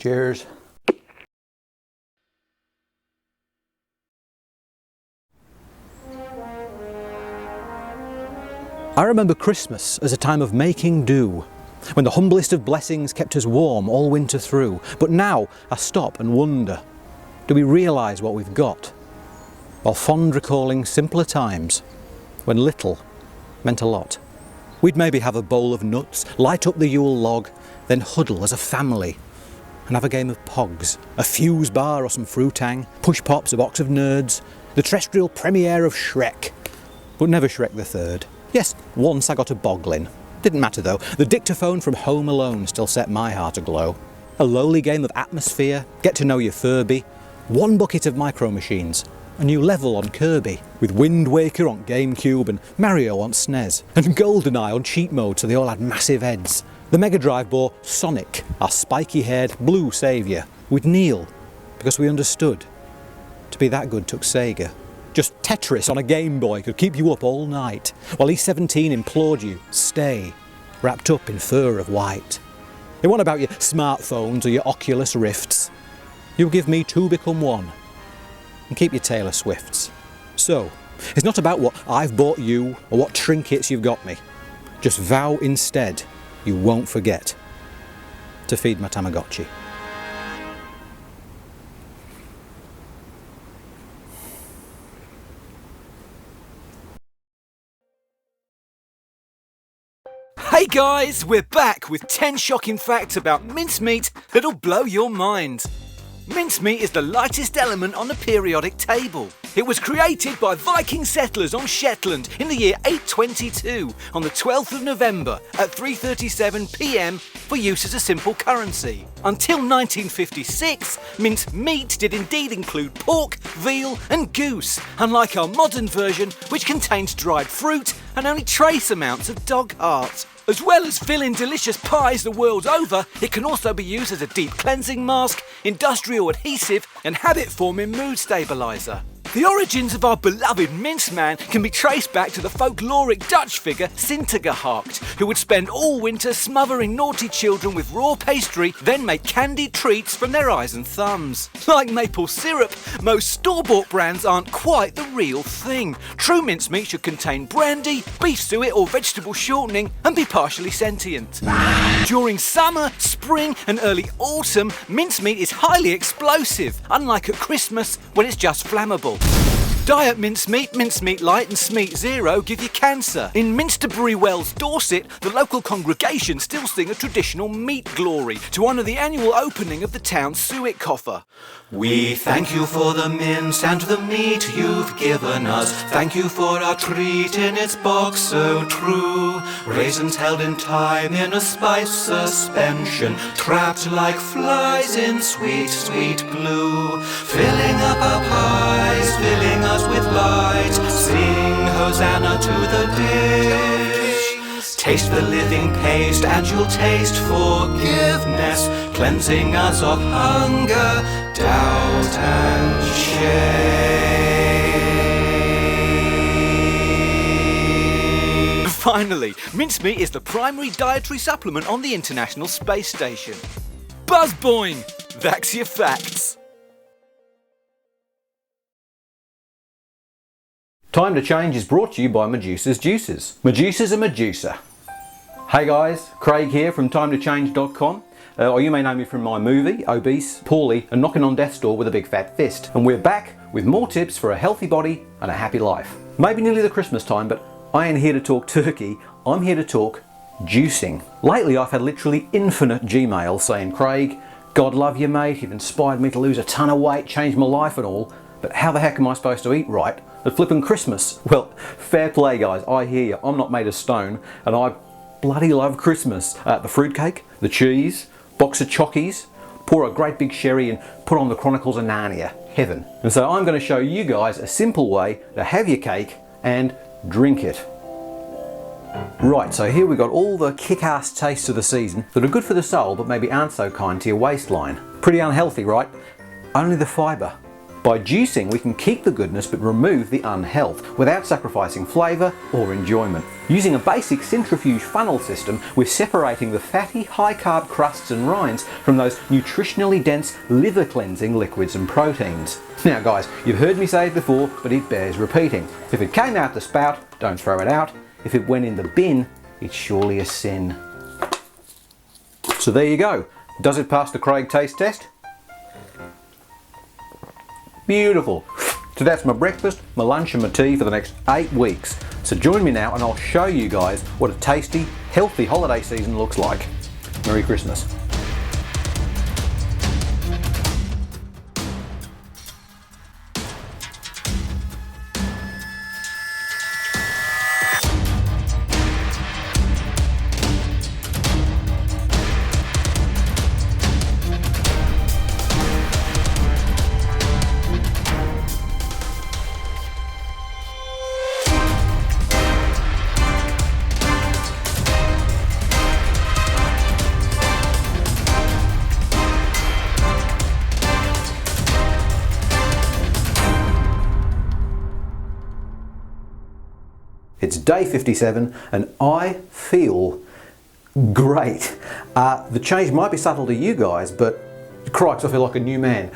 Cheers. I remember Christmas as a time of making do, when the humblest of blessings kept us warm all winter through. But now I stop and wonder, do we realise what we've got? While fond recalling simpler times, when little meant a lot. We'd maybe have a bowl of nuts, light up the Yule log, then huddle as a family and have a game of pogs, a fuse bar or some fruitang, push pops, a box of nerds, the terrestrial premiere of Shrek. But never Shrek the Third. Yes, once I got a boglin. Didn't matter though, the dictaphone from Home Alone still set my heart aglow. A lowly game of Atmosphere, Get to Know Your Furby, one bucket of Micro Machines, a new level on Kirby, with Wind Waker on GameCube and Mario on SNES, and GoldenEye on cheat mode so they all had massive heads. The Mega Drive bore Sonic, our spiky-haired blue saviour. We'd kneel, because we understood. To be that good took Sega. Just Tetris on a Game Boy could keep you up all night, while E17 implored you, stay, wrapped up in fur of white. It wasn't about your smartphones or your Oculus Rifts. You give me two become one, and keep your Taylor Swifts. So, it's not about what I've bought you or what trinkets you've got me. Just vow instead you won't forget to feed my Tamagotchi. Hey guys, we're back with 10 shocking facts about mincemeat that'll blow your mind. Mincemeat is the lightest element on the periodic table. It was created by Viking settlers on Shetland in the year 822 on the 12th of November at 3:37 PM for use as a simple currency. Until 1956, minced meat did indeed include pork, veal and goose, unlike our modern version which contains dried fruit and only trace amounts of dog heart. As well as filling delicious pies the world over, it can also be used as a deep cleansing mask, industrial adhesive and habit-forming mood stabiliser. The origins of our beloved minceman can be traced back to the folkloric Dutch figure Sintergehaakt, who would spend all winter smothering naughty children with raw pastry, then make candied treats from their eyes and thumbs. Like maple syrup, most store-bought brands aren't quite the real thing. True mincemeat should contain brandy, beef suet or vegetable shortening and be partially sentient. During summer, spring and early autumn, mincemeat is highly explosive, unlike at Christmas when it's just flammable. Diet mincemeat, mincemeat light and smeat zero give you cancer. In Minsterbury Wells, Dorset, the local congregation still sing a traditional meat glory to honour the annual opening of the town's suet coffer. We thank you for the mince and the meat you've given us. Thank you for our treat in its box so true. Raisins held in time in a spice suspension, trapped like flies in sweet, sweet glue. Filling up our pies, filling us with light. Sing Hosanna to the dish. Taste the living paste and you'll taste forgiveness, cleansing us of hunger, doubt and shame. Finally, mincemeat is the primary dietary supplement on the International Space Station. Buzz boing! That's your facts. Time to Change is brought to you by Medusa's Juices. Medusa's a Medusa. Hey guys, Craig here from TimeToChange.com. Or you may know me from my movie, Obese, Poorly and Knocking on Death's Door with a Big Fat Fist. And we're back with more tips for a healthy body and a happy life. Maybe nearly the Christmas time, but I ain't here to talk turkey, I'm here to talk juicing. Lately I've had literally infinite Gmail saying, Craig, God love you mate, you've inspired me to lose a ton of weight, changed my life and all, but how the heck am I supposed to eat right at flipping Christmas? Well, fair play guys, I hear you, I'm not made of stone and I bloody love Christmas. The fruitcake, the cheese, box of chockies, pour a great big sherry and put on the Chronicles of Narnia, heaven. And so I'm going to show you guys a simple way to have your cake and drink it. Right, so here we've got all the kick-ass tastes of the season that are good for the soul but maybe aren't so kind to your waistline. Pretty unhealthy, right? Only the fibre. By juicing, we can keep the goodness but remove the unhealth without sacrificing flavour or enjoyment. Using a basic centrifuge funnel system, we're separating the fatty, high-carb crusts and rinds from those nutritionally dense, liver-cleansing liquids and proteins. Now guys, you've heard me say it before, but it bears repeating. If it came out the spout, don't throw it out. If it went in the bin, it's surely a sin. So there you go. Does it pass the Craig taste test? Beautiful. So that's my breakfast, my lunch and my tea for the next 8 weeks. So join me now and I'll show you guys what a tasty, healthy holiday season looks like. Merry Christmas. It's day 57 and I feel great. The change might be subtle to you guys, but crikes, I feel like a new man.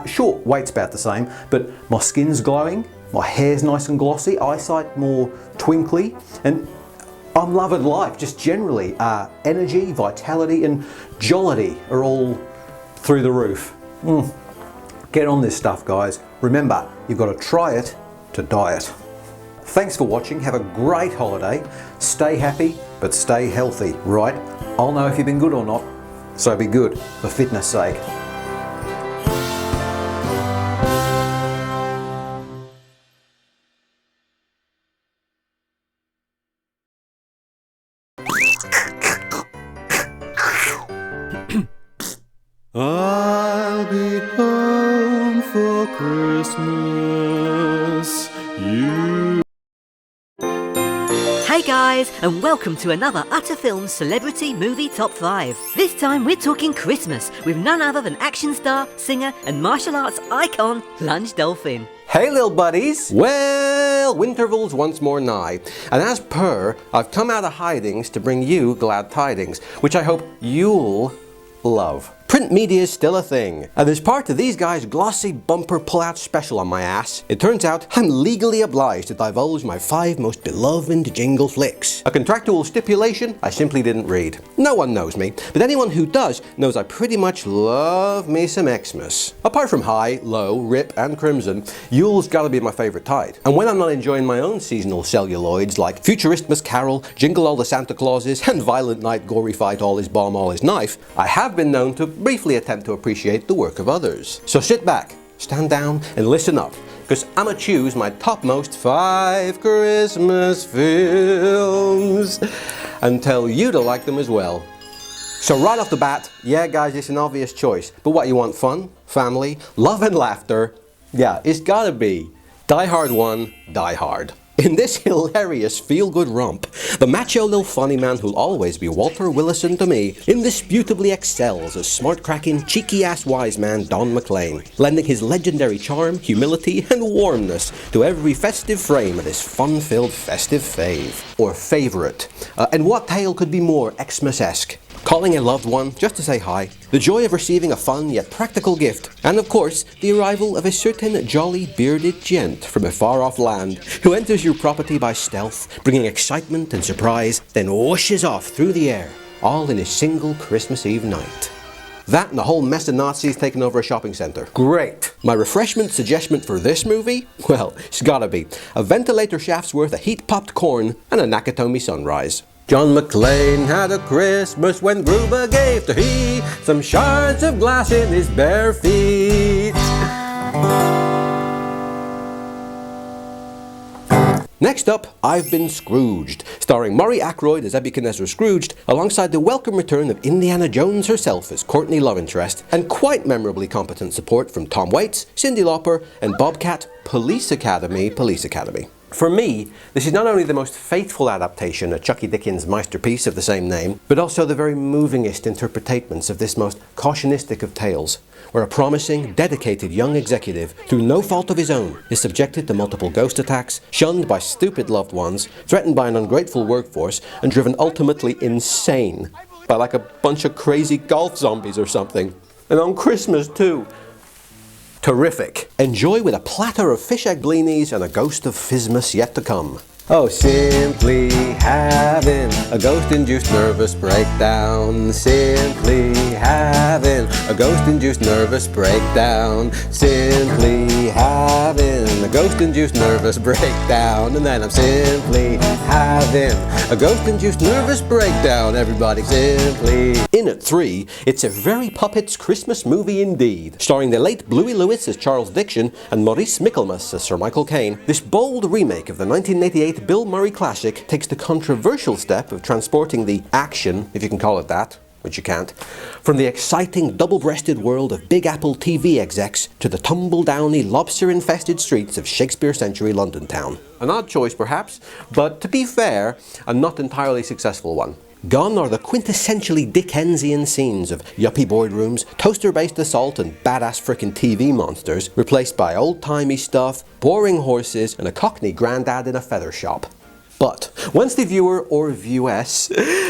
Sure, weight's about the same, but my skin's glowing, my hair's nice and glossy, eyesight more twinkly, and I'm loving life just generally. Energy, vitality and jollity are all through the roof. Get on this stuff, guys. Remember, you've got to try it to diet. Thanks for watching, have a great holiday, stay happy but stay healthy, right? I'll know if you've been good or not, so be good, for fitness sake. I'll be home for Christmas. Hey guys, and welcome to another Utter Films Celebrity Movie Top 5. This time we're talking Christmas with none other than action star, singer and martial arts icon, Lunge Dolphin. Hey little buddies! Well, winterval's once more nigh, and as per, I've come out of hidings to bring you glad tidings, which I hope you'll love. Print media is still a thing, and as part of these guys' glossy bumper pull-out special on my ass, it turns out I'm legally obliged to divulge my 5 most beloved jingle flicks. A contractual stipulation I simply didn't read. No one knows me, but anyone who does knows I pretty much love me some Xmas. Apart from High, Low, Rip and Crimson, Yule's gotta be my favourite tide. And when I'm not enjoying my own seasonal celluloids like Futuristmas Carol, Jingle All the Santa Clauses and Violent Night Gory Fight All His Bomb All His Knife, I have been known to briefly attempt to appreciate the work of others. So sit back, stand down and listen up, because I'ma choose my topmost 5 Christmas films and tell you to like them as well. So right off the bat, yeah guys, it's an obvious choice, but what you want, fun, family, love and laughter? Yeah, it's gotta be Die Hard 1, Die Hard. In this hilarious feel-good romp, the macho little funny man who'll always be Walter Willison to me indisputably excels as smart-cracking, cheeky-ass wise man Don McClane, lending his legendary charm, humility and warmness to every festive frame of this fun-filled festive fave, or favourite. And what tale could be more Xmas-esque? Calling a loved one just to say hi, the joy of receiving a fun yet practical gift, and of course, the arrival of a certain jolly bearded gent from a far-off land who enters your property by stealth, bringing excitement and surprise, then whooshes off through the air, all in a single Christmas Eve night. That and the whole mess of Nazis taking over a shopping centre. Great! My refreshment suggestion for this movie? Well, it's gotta be a ventilator shaft's worth of heat-popped corn and a Nakatomi sunrise. John McClane had a Christmas when Gruber gave to he some shards of glass in his bare feet. Next up, I've Been Scrooged, starring Maury Ackroyd as Ebuchadnezzar Scrooged, alongside the welcome return of Indiana Jones herself as Courtney love interest, and quite memorably competent support from Tom Waits, Cyndi Lauper, and Bobcat Police Academy. For me, this is not only the most faithful adaptation of Chucky Dickens' masterpiece of the same name, but also the very movingest interpretations of this most cautionistic of tales, where a promising, dedicated young executive, through no fault of his own, is subjected to multiple ghost attacks, shunned by stupid loved ones, threatened by an ungrateful workforce, and driven ultimately insane by like a bunch of crazy golf zombies or something. And on Christmas too. Terrific. Enjoy with a platter of fish egg blinis and a ghost of Fismus yet to come. Oh, simply having a ghost-induced nervous breakdown. Simply having a ghost-induced nervous breakdown. Simply having a ghost-induced nervous breakdown. And then I'm simply having a ghost-induced nervous breakdown. Everybody simply. In at 3, it's a very Puppets Christmas movie indeed. Starring the late Bluey Lewis as Charles Dickson and Maurice Michaelmas as Sir Michael Caine, this bold remake of the 1988 Bill Murray classic takes the controversial step of transporting the action, if you can call it that, which you can't, from the exciting double-breasted world of Big Apple TV execs to the tumble-downy, lobster-infested streets of Shakespeare-century London town. An odd choice perhaps, but to be fair, a not entirely successful one. Gone are the quintessentially Dickensian scenes of yuppie boardrooms, toaster-based assault and badass frickin' TV monsters, replaced by old-timey stuff, boring horses, and a cockney grandad in a feather shop. But once the viewer or viewess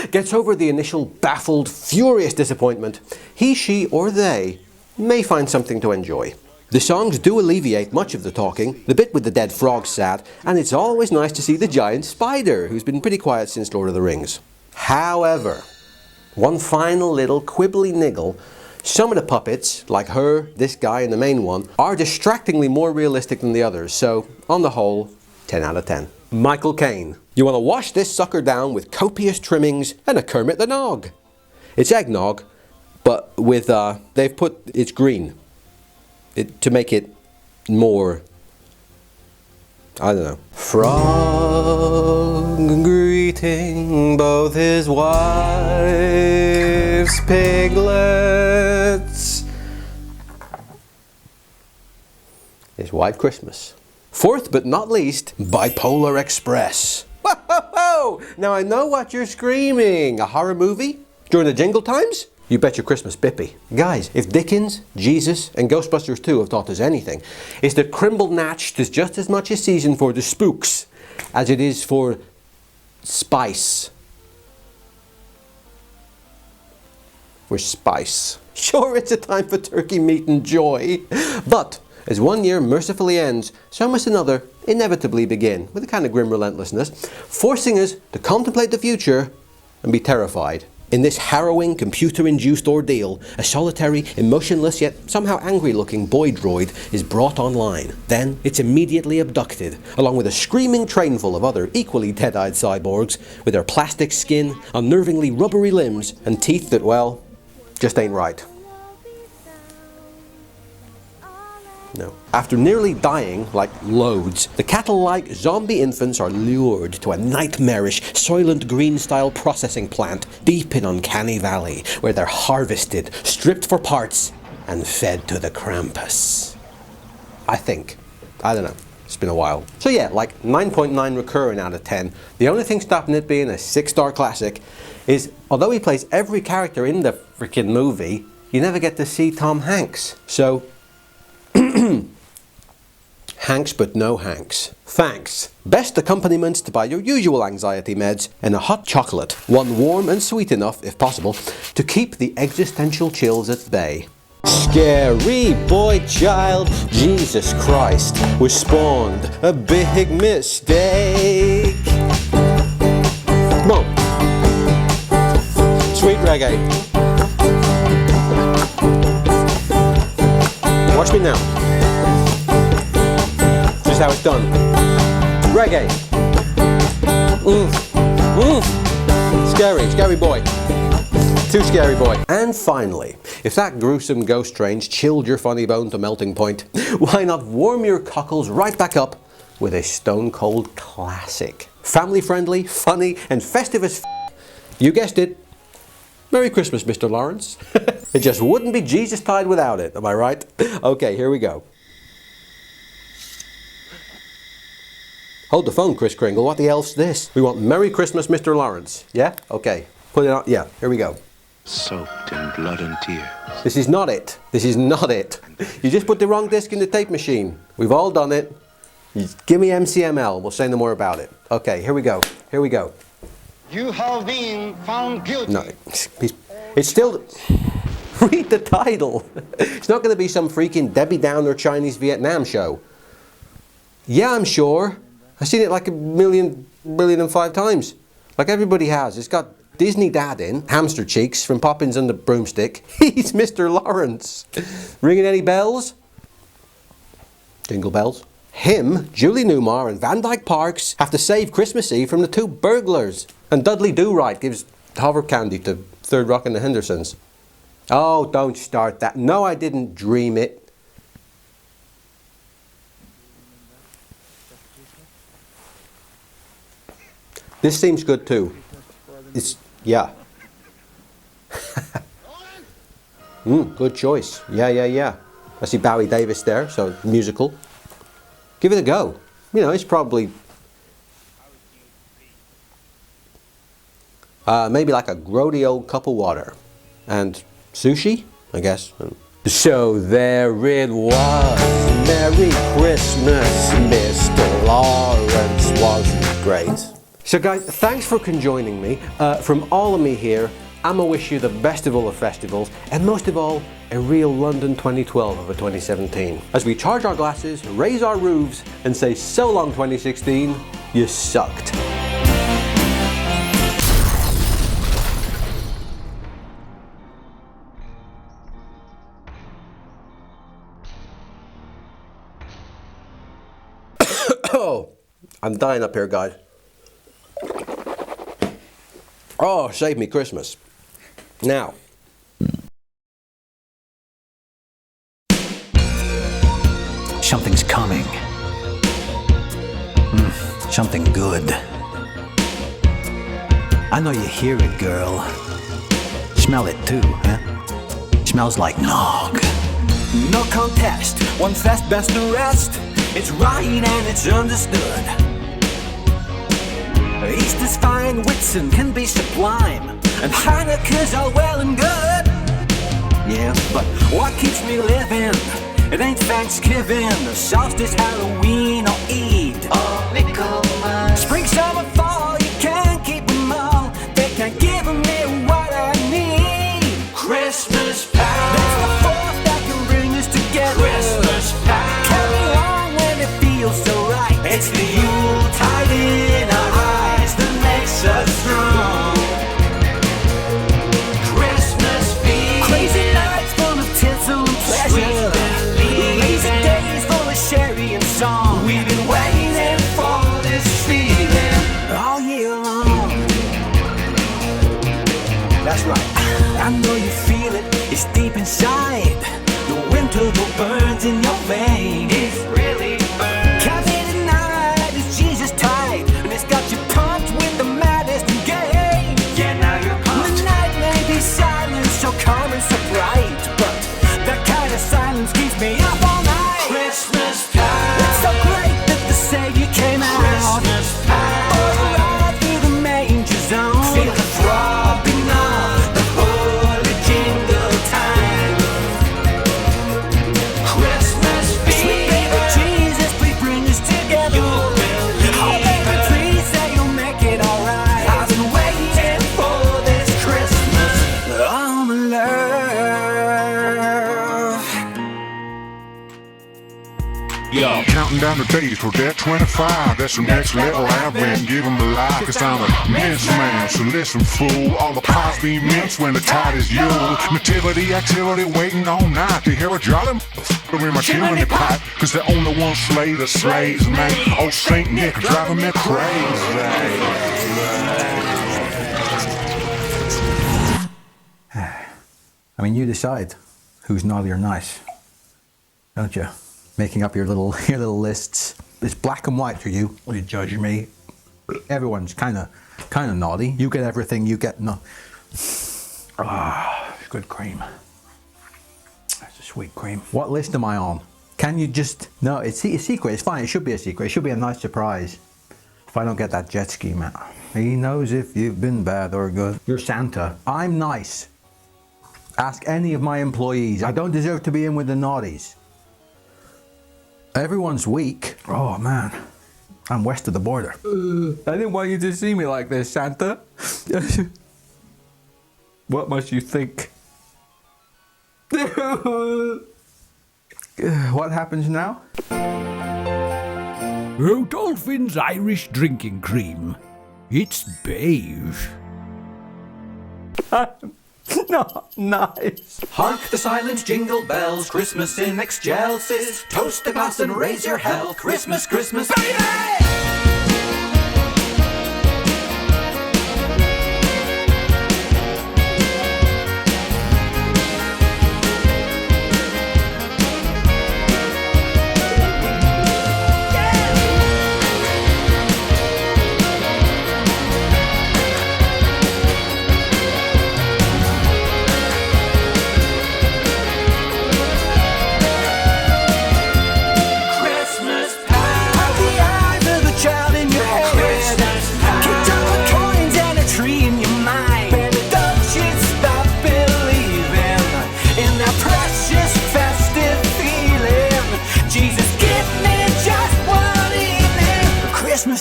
gets over the initial baffled, furious disappointment, he, she, or they may find something to enjoy. The songs do alleviate much of the talking, the bit with the dead frog's sad, and it's always nice to see the giant spider, who's been pretty quiet since Lord of the Rings. However, one final little quibbly niggle, some of the puppets, like her, this guy and the main one, are distractingly more realistic than the others, so on the whole, 10 out of 10. Michael Caine. You want to wash this sucker down with copious trimmings and a Kermit the Nog. It's eggnog, but with, they've put, it's green, to make it more, I don't know. Frog greeting both his wife's piglets. It's White Christmas. Fourth but not least, Bipolar Express. Whoa! Now I know what you're screaming. A horror movie? During the jingle times? You bet your Christmas bippy. Guys, if Dickens, Jesus, and Ghostbusters 2 have taught us anything, it's that Crimble Natched is just as much a season for the spooks as it is for spice. For spice. Sure, it's a time for turkey meat and joy, but as one year mercifully ends, so must another inevitably begin, with a kind of grim relentlessness, forcing us to contemplate the future and be terrified. In this harrowing, computer-induced ordeal, a solitary, emotionless yet somehow angry-looking boy droid is brought online. Then it's immediately abducted, along with a screaming trainful of other equally dead-eyed cyborgs, with their plastic skin, unnervingly rubbery limbs, and teeth that, well, just ain't right. No. After nearly dying, like loads, the cattle-like zombie infants are lured to a nightmarish Soylent Green-style processing plant deep in Uncanny Valley, where they're harvested, stripped for parts, and fed to the Krampus. I think. I don't know. It's been a while. So yeah, like 9.9 recurring out of 10. The only thing stopping it being a 6-star classic is, although he plays every character in the freaking movie, you never get to see Tom Hanks. So Hanks but no Hanks. Thanks. Best accompaniments to buy your usual anxiety meds and a hot chocolate, one warm and sweet enough, if possible, to keep the existential chills at bay. Scary boy child, Jesus Christ, was spawned a big mistake. Come on. Sweet reggae. Watch me now. This is how it's done. Reggae. Scary, scary boy. Too scary boy. And finally, if that gruesome ghost train's chilled your funny bone to melting point, why not warm your cockles right back up with a stone cold classic. Family friendly, funny, and festive as you guessed it. Merry Christmas, Mr. Lawrence. It just wouldn't be Jesus Tide without it, am I right? Okay, here we go. Hold the phone, Kris Kringle. What the hell's this? We want Merry Christmas, Mr. Lawrence. Yeah? Okay. Put it on. Yeah, here we go. Soaked in blood and tears. This is not it. This is not it. You just put the wrong disc in the tape machine. We've all done it. You give me MCML. We'll say no more about it. Okay, here we go. Here we go. You have been found guilty. No, it's still... Read the title. It's not going to be some freaking Debbie Downer Chinese Vietnam show. Yeah, I'm sure. I've seen it like 1,000,000,005 times. Like everybody has. It's got Disney Dad in, Hamster Cheeks from Poppins and the Broomstick. He's Mr. Lawrence. Ringing any bells? Jingle bells. Him, Julie Newmar and Van Dyke Parks have to save Christmas Eve from the two burglars. And Dudley Do-Right gives hover candy to Third Rock and the Hendersons. Oh, don't start that. No, I didn't dream it. This seems good too. It's, yeah. Good choice. Yeah. I see Bowie Davis there, so musical. Give it a go. You know, it's probably maybe like a grody old cup of water. And sushi, I guess. So there it was. Merry Christmas, Mr. Lawrence. Wasn't it great? So guys, thanks for conjoining me. From all of me here, I'ma wish you the best of all the festivals, and most of all, a real London 2012 over 2017. As we charge our glasses, raise our roofs, and say so long 2016, you sucked. Oh, I'm dying up here, guys. Oh, save me Christmas. Now. Something's coming. Something good. I know you hear it, girl. Smell it too, huh? Smells like nog. No contest, one fast best the rest. It's right and it's understood. Easter's fine, Whitsun can be sublime, and Heineken's all well and good. Yeah, but what keeps me living? It ain't Thanksgiving, or solstice, Halloween, or Eid, or Michaelmas. Spring, summer, fall, you can't keep them all. They can't give me what I need. Christmas pie. That's the force that can bring us together. Christmas pie. Carry on when it feels so right. It's the Yuletide in our eyes that makes us strong. Christmas Eve. Crazy nights full of tinsel and pleasure. Lazy days full of sherry and song. We've been waiting for this feeling all year long. That's right. I know you feel it. It's deep inside. The winter that burns in your veins. It really burns. Caffeine at night is Jesus tight, and it's got you pumped with the maddest game. Yeah, now you're pumped. The night may be silent, so calm and so bright, but that kind of silence keeps me up all night. Christmas time. It's so great that the Savior came out. Christmas time. All right through the manger zone. Feel the throbbing of the holy jingle time. Christmas Eve. Sweet baby Jesus, please bring us together. Oh baby, please say you'll make it alright. I've been waiting for this Christmas. Oh my love. Yo, counting down the days for that 25. That's the next level advent. Give them a life. Cause I'm a mince man. So listen, fool. All the pies be minced when the tide is Yule. Nativity activity waiting all night to hear a jolly with my chimney pipe. Cause the only one slay the slaves, man. Oh, Saint Nick driving me crazy. I mean, you decide who's naughty or nice, don't you? Making up your little lists. It's black and white for you. You judge me. Everyone's kind of naughty. You get everything. You get no. Ah, good cream. That's a sweet cream. What list am I on? Can you just? No, it's a secret. It's fine. It should be a secret. It should be a nice surprise. if I don't get that jet ski, man. He knows if you've been bad or good. You're Santa. I'm nice. Ask any of my employees. I don't deserve to be in with the naughties. Everyone's weak. Oh, man. I'm west of the border. I didn't want you to see me like this, Santa. What must you think? What happens now? Rodolphin's Irish drinking cream. It's beige. Not nice. Hark the silent jingle bells, Christmas in excelsis. Toast a glass and raise your health. Christmas, Christmas, baby!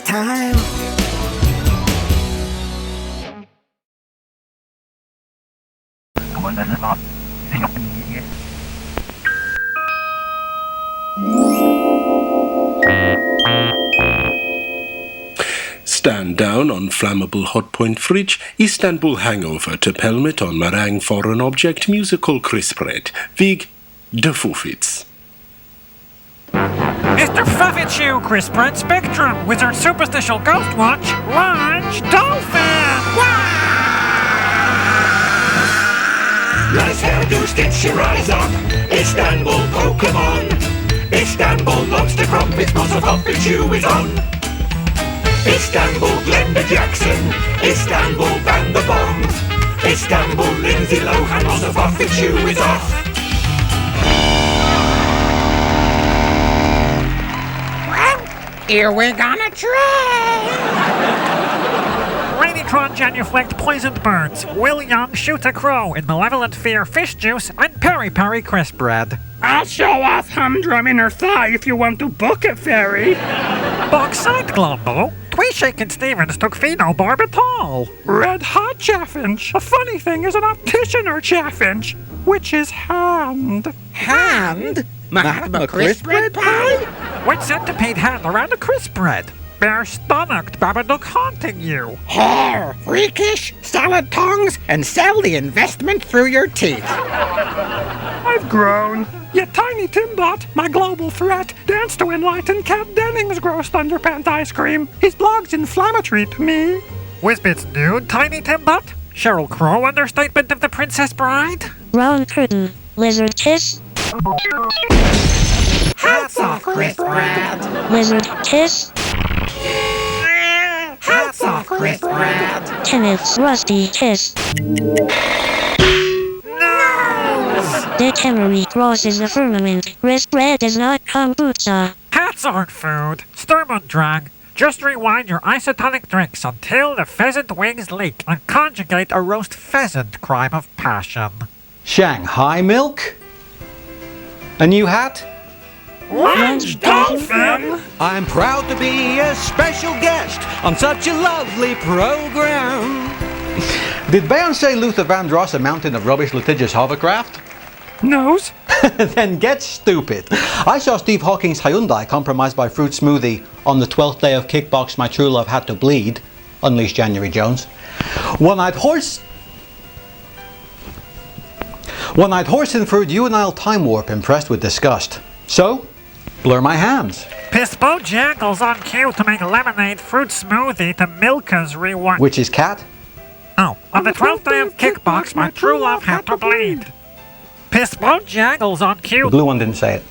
Time. Stand down on flammable hotpoint fridge, Istanbul hangover to pelmet on meringue foreign object musical crispred. Vig de Fufitz. Mr. Fuffitshoe, Crispred Spectrum, Wizard Superstitial Ghost Watch, Lunch Dolphin! Nice hairdo, stitch your eyes up. Istanbul Pokemon. Istanbul Monster Crumpets, Monster Fuffitshoe is on. Istanbul Glenda Jackson. Istanbul Bang the Bomb. Istanbul Lindsay Lohan, Monster Fuffitshoe is off. Here we're gonna try! Radytron genuflect poisoned birds. Will Young shoot a crow in Malevolent Fear fish juice and Peri Peri crisp bread. I'll show off humdrum inner thigh if you want to book it, Fairy. Boxside Glombo. Tweeshaken Stevens took phenobarbital. Red hot chaffinch. A funny thing is an optician or chaffinch, which is hand. Hand? Mahatma crisp bread pie? What centipede hand around a crisp bread? Bear stomached Babadook haunting you. Hair, freakish, salad tongues, and sell the investment through your teeth. I've grown. Yet Tiny Timbot, my global threat, danced to enlighten Cat Dennings' gross Thunderpant ice cream. His blog's inflammatory to me. Whizbit's nude, Tiny Timbot? Sheryl Crow understatement of the Princess Bride? Round curtain, lizard kiss. Hats off, Chris Pratt. Lizard kiss. Hats off, Chris Pratt. Kenneth's rusty kiss. Dick Emery crosses the firmament. Chris Pratt is not kombucha. Hats aren't food. Sturmund drag. Just rewind your isotonic drinks until the pheasant wings leak and conjugate a roast pheasant crime of passion. Shanghai milk? A new hat? Lunch Dolphin! I'm proud to be a special guest on such a lovely program. Did Beyonce Luther Vandross a mountain of rubbish litigious hovercraft? Nose? Then get stupid. I saw Steve Hawking's Hyundai compromised by fruit smoothie on the 12th day of Kickbox My True Love Had to Bleed. Unleash January Jones. One-eyed horse in fruit juvenile time warp impressed with disgust. So, blur my hands. Piss Bojangles on cue to make lemonade fruit smoothie to Milka's rewind. Which is cat? Oh, on the 12th day of Kickbox My True Love Had to Bleed. Piss Bojangles on cue. The blue one didn't say it.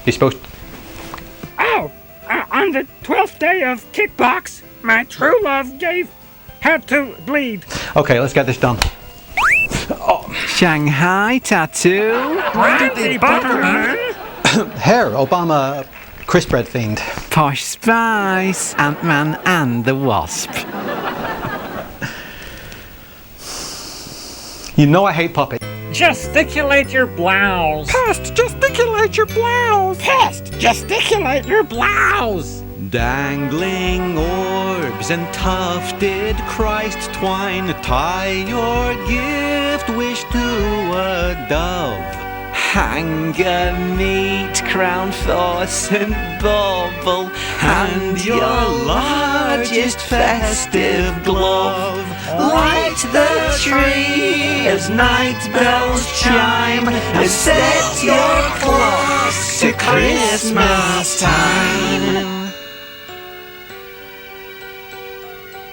You're supposed to... Oh, on the 12th day of Kickbox, my true love had to bleed. Okay, let's get this done. Oh. Shanghai tattoo. Brandy Butterman. Hair, Obama Crisp bread fiend. Posh Spice, Ant-Man and the Wasp. You know I hate puppets. Gesticulate your blouse. Pest, gesticulate your blouse. Pest, gesticulate your blouse. Dangling orbs and tufted Christ twine, tie your gift wish to a dove. Hang a neat crown faucet bauble and your largest festive glove. Light the tree as night bells chime, and set your clocks to Christmas time.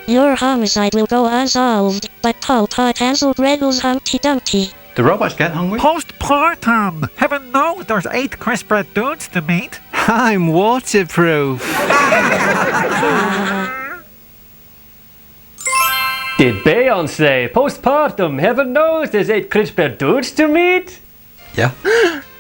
Your homicide will go unsolved, but Pol Pot answered Gretel's Humpty Dumpty. Do robots get hungry? Postpartum. Heaven knows there's 8 crisp bread dudes to meet. I'm waterproof. Did Beyonce postpartum? Heaven knows there's 8 crisp bread dudes to meet. Yeah.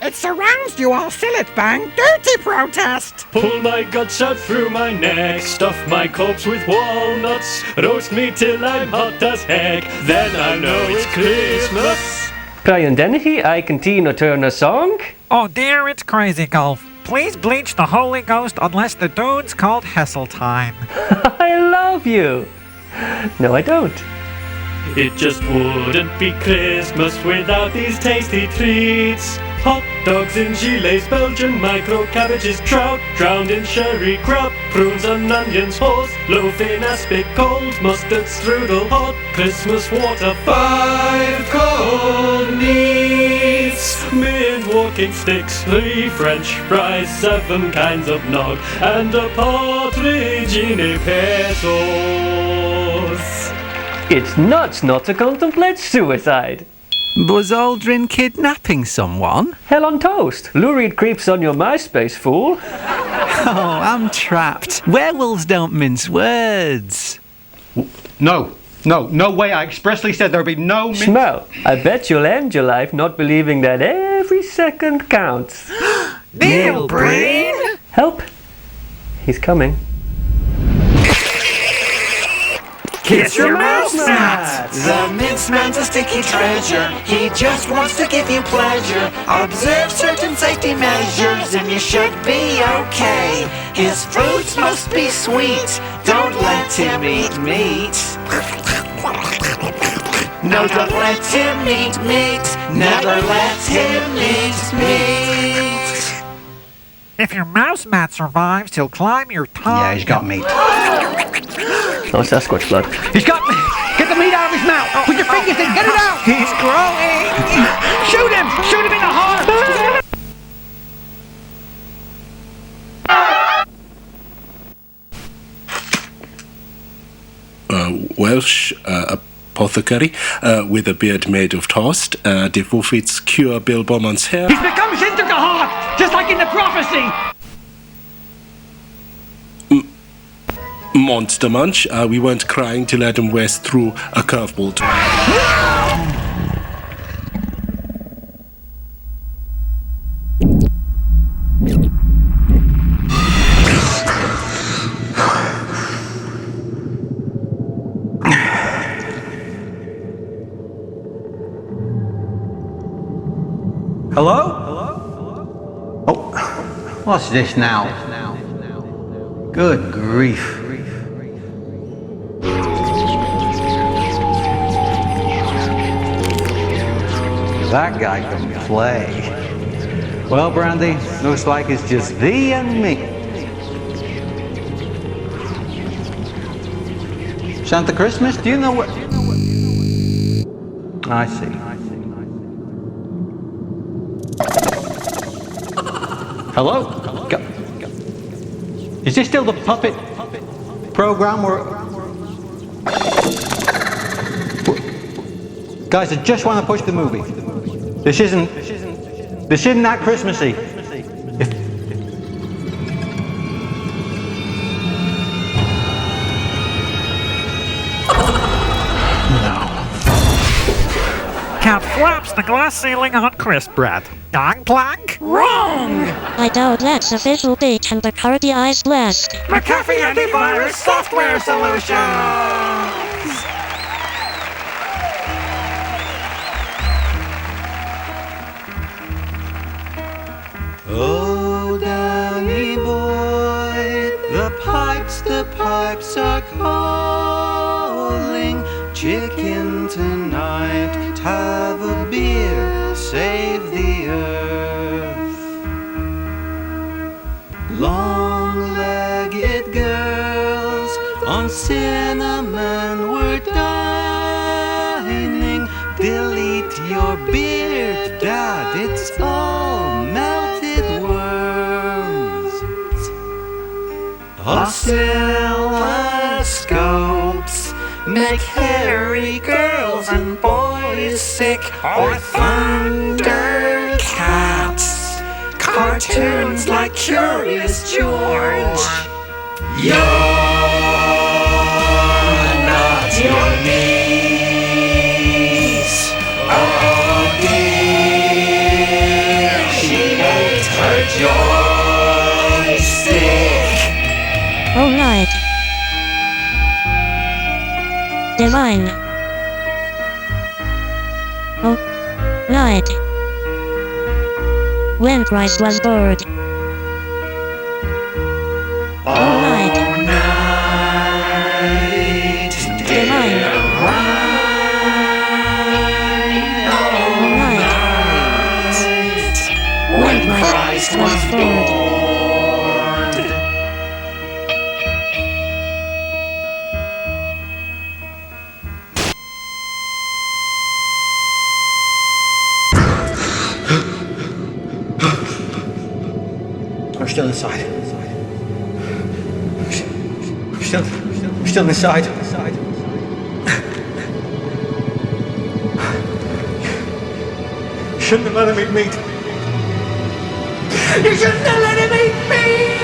It surrounds you all sillet bang dirty protest. Pull my guts out through my neck, stuff my corpse with walnuts, roast me till I'm hot as heck, then I know it's Christmas. Brian Dennehy, I continue to turn a song. Oh dear, it's crazy golf. Please bleach the Holy Ghost unless the dude's called Hesseltine. I love you. No, I don't. It just wouldn't be Christmas without these tasty treats. Hot dogs in Gilet's, Belgian micro cabbages, trout drowned in sherry crab, prunes and onions, horse loaf in aspic, cold mustard strudel, hot Christmas water, 5 cold meats, mint walking sticks, 3 French fries, 7 kinds of nog, and a partridge in a pear sauce. It's nuts not to contemplate suicide. Was Aldrin kidnapping someone? Hell on toast. Lurid creeps on your MySpace, fool. Oh, I'm trapped. Werewolves don't mince words. No way. I expressly said there'd be no Smell. I bet you'll end your life not believing that every second counts. Neil Breen? Help. He's coming. Kiss your mouse mat! The mince man's a sticky treasure. He just wants to give you pleasure. Observe certain safety measures and you should be okay. His foods must be sweet. Don't let him eat meat. No, don't let him eat meat. Never let him eat meat. If your mouse mat survives, he'll climb your tongue. Yeah, he's got meat. Oh, Sasquatch blood. He's got me! Get the meat out of his mouth! Put your fingers in! Get it out! He's growing! Shoot him! Shoot him in the heart! Welsh apothecary with a beard made of toast. De Wolfit's cure Bill Beaumont's hair. He's become Sintergahart! Just like in the prophecy! Monster Munch, we weren't crying till Adam West threw a curveball to Hello? Oh, what's this now? Good grief. That guy can play. Well, Brandy, looks like it's just thee and me. Santa Christmas, do you know what? I see. Hello? Is this still the puppet program or? Guys, I just want to push the movie. This isn't that Christmassy. cat flaps the glass ceiling on crisp bread. Gangplank? Wrong! I doubt that's official bait and the cardia's blessed. McAfee Antivirus Software Solutions! Oh, Danny boy, the pipes are calling. Chicken tonight, have a beer, save the earth. Long-legged girls on cinnamon were dining. Delete your beard, Dad, it's all melted worms. Oscilloscopes make hairy girls and boys sick, or thunder cats, cartoons like Curious George. You're not your niece. Oh dear, she ate her joystick. Oh right. Divine. Oh, right. When Christ was bored. Oh right. Divine. Oh right. When Christ was bored. I'm still inside. I'm still inside. Shouldn't have let him eat meat. You shouldn't have let him eat meat!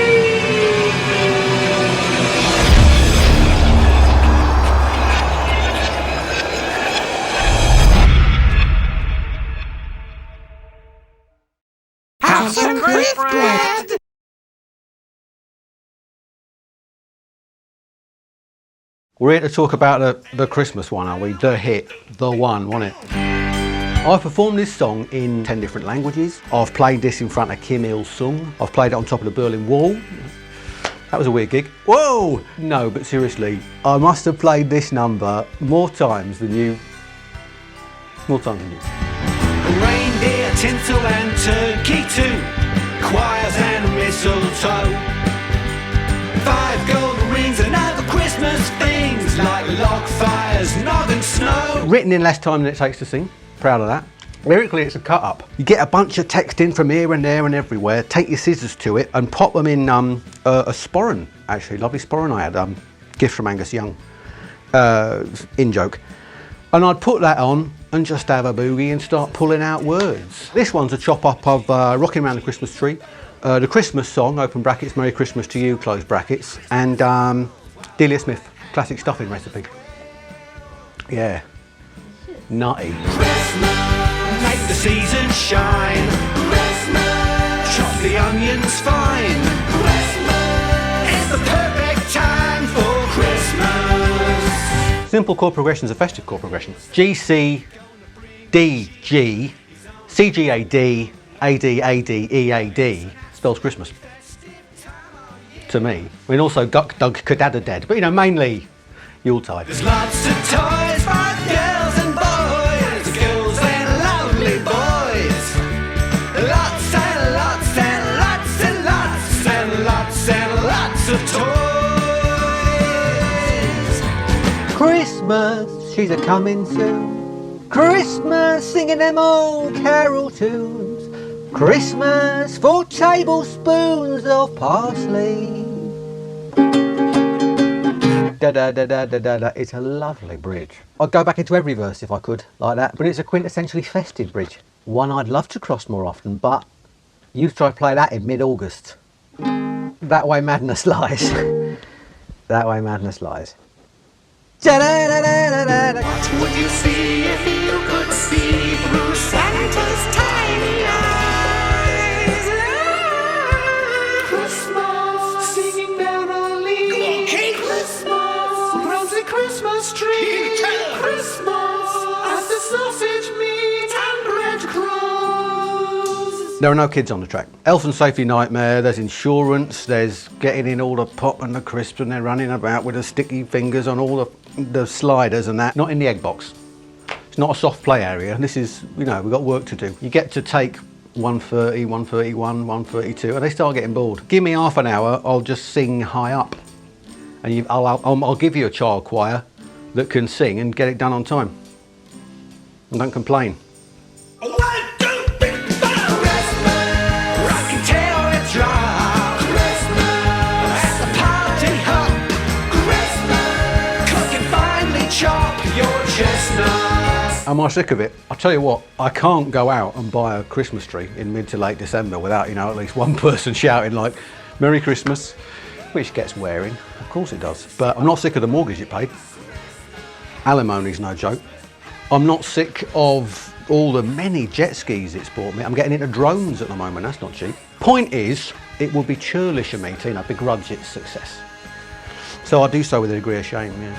Have some crisp bread! We're here to talk about the Christmas one, are we? The hit, the one, wasn't it? I've performed this song in 10 different languages. I've played this in front of Kim Il-sung. I've played it on top of the Berlin Wall. That was a weird gig. Whoa! No, but seriously, I must have played this number more times than you. More times than you. Reindeer, tinsel and turkey too, choirs and mistletoe, 5 golden rings and other Christmas things like log fires, nog and snow. Written in less time than it takes to sing. Proud of that. Lyrically, it's a cut up. You get a bunch of text in from here and there and everywhere, take your scissors to it and pop them in a sporran, actually, lovely sporran I had, gift from Angus Young, in joke. And I'd put that on and just have a boogie and start pulling out words. This one's a chop up of Rocking Around the Christmas Tree, the Christmas song, open brackets, Merry Christmas to You, close brackets, and Delia Smith, classic stuffing recipe. Yeah. Nutty. Christmas, make the season shine. Christmas, chop the onions fine. Christmas, it's the perfect time for Christmas. Simple chord progressions are festive chord progressions. G, C, D, G, C, G, A, D, A, D, A, D, E, A, D spells Christmas. To me. I mean, also Duck, Dug, Cadada, Dead, but you know, mainly Yuletide. There's lots of toys for girls and boys, girls and lovely boys. Lots and lots and lots and lots and lots and lots of toys. Christmas, she's a coming soon. Christmas, singing them old carol tunes. Christmas, 4 tablespoons of parsley. Da da da da da da da. It's a lovely bridge. I'd go back into every verse if I could, like that, but it's a quintessentially festive bridge. One I'd love to cross more often, but you try to play that in mid-August. That way madness lies. That way madness lies. What would you see if you could see see through Santa's tiny eyes. Christmas, singing merrily. Christmas, rosy Christmas tree. Christmas, as the sausage meat and breadcrumbs. There are no kids on the track. Health and safety nightmare, there's insurance, there's getting in all the pop and the crisps, and they're running about with the sticky fingers on all the sliders and that. Not in the egg box. It's not a soft play area. This is, you know, we've got work to do. You get to take 1:30, 1:31, 1:32, and they start getting bored. Give me half an hour, I'll just sing high up. And I'll give you a child choir that can sing and get it done on time. And don't complain. Am I sick of it? I tell you what, I can't go out and buy a Christmas tree in mid to late December without, you know, at least one person shouting like, Merry Christmas, which gets wearing. Of course it does. But I'm not sick of the mortgage it paid. Alimony's no joke. I'm not sick of all the many jet skis it's bought me. I'm getting into drones at the moment, that's not cheap. Point is, it would be churlish of me to, you know, begrudge its success. So I do so with a degree of shame, yeah.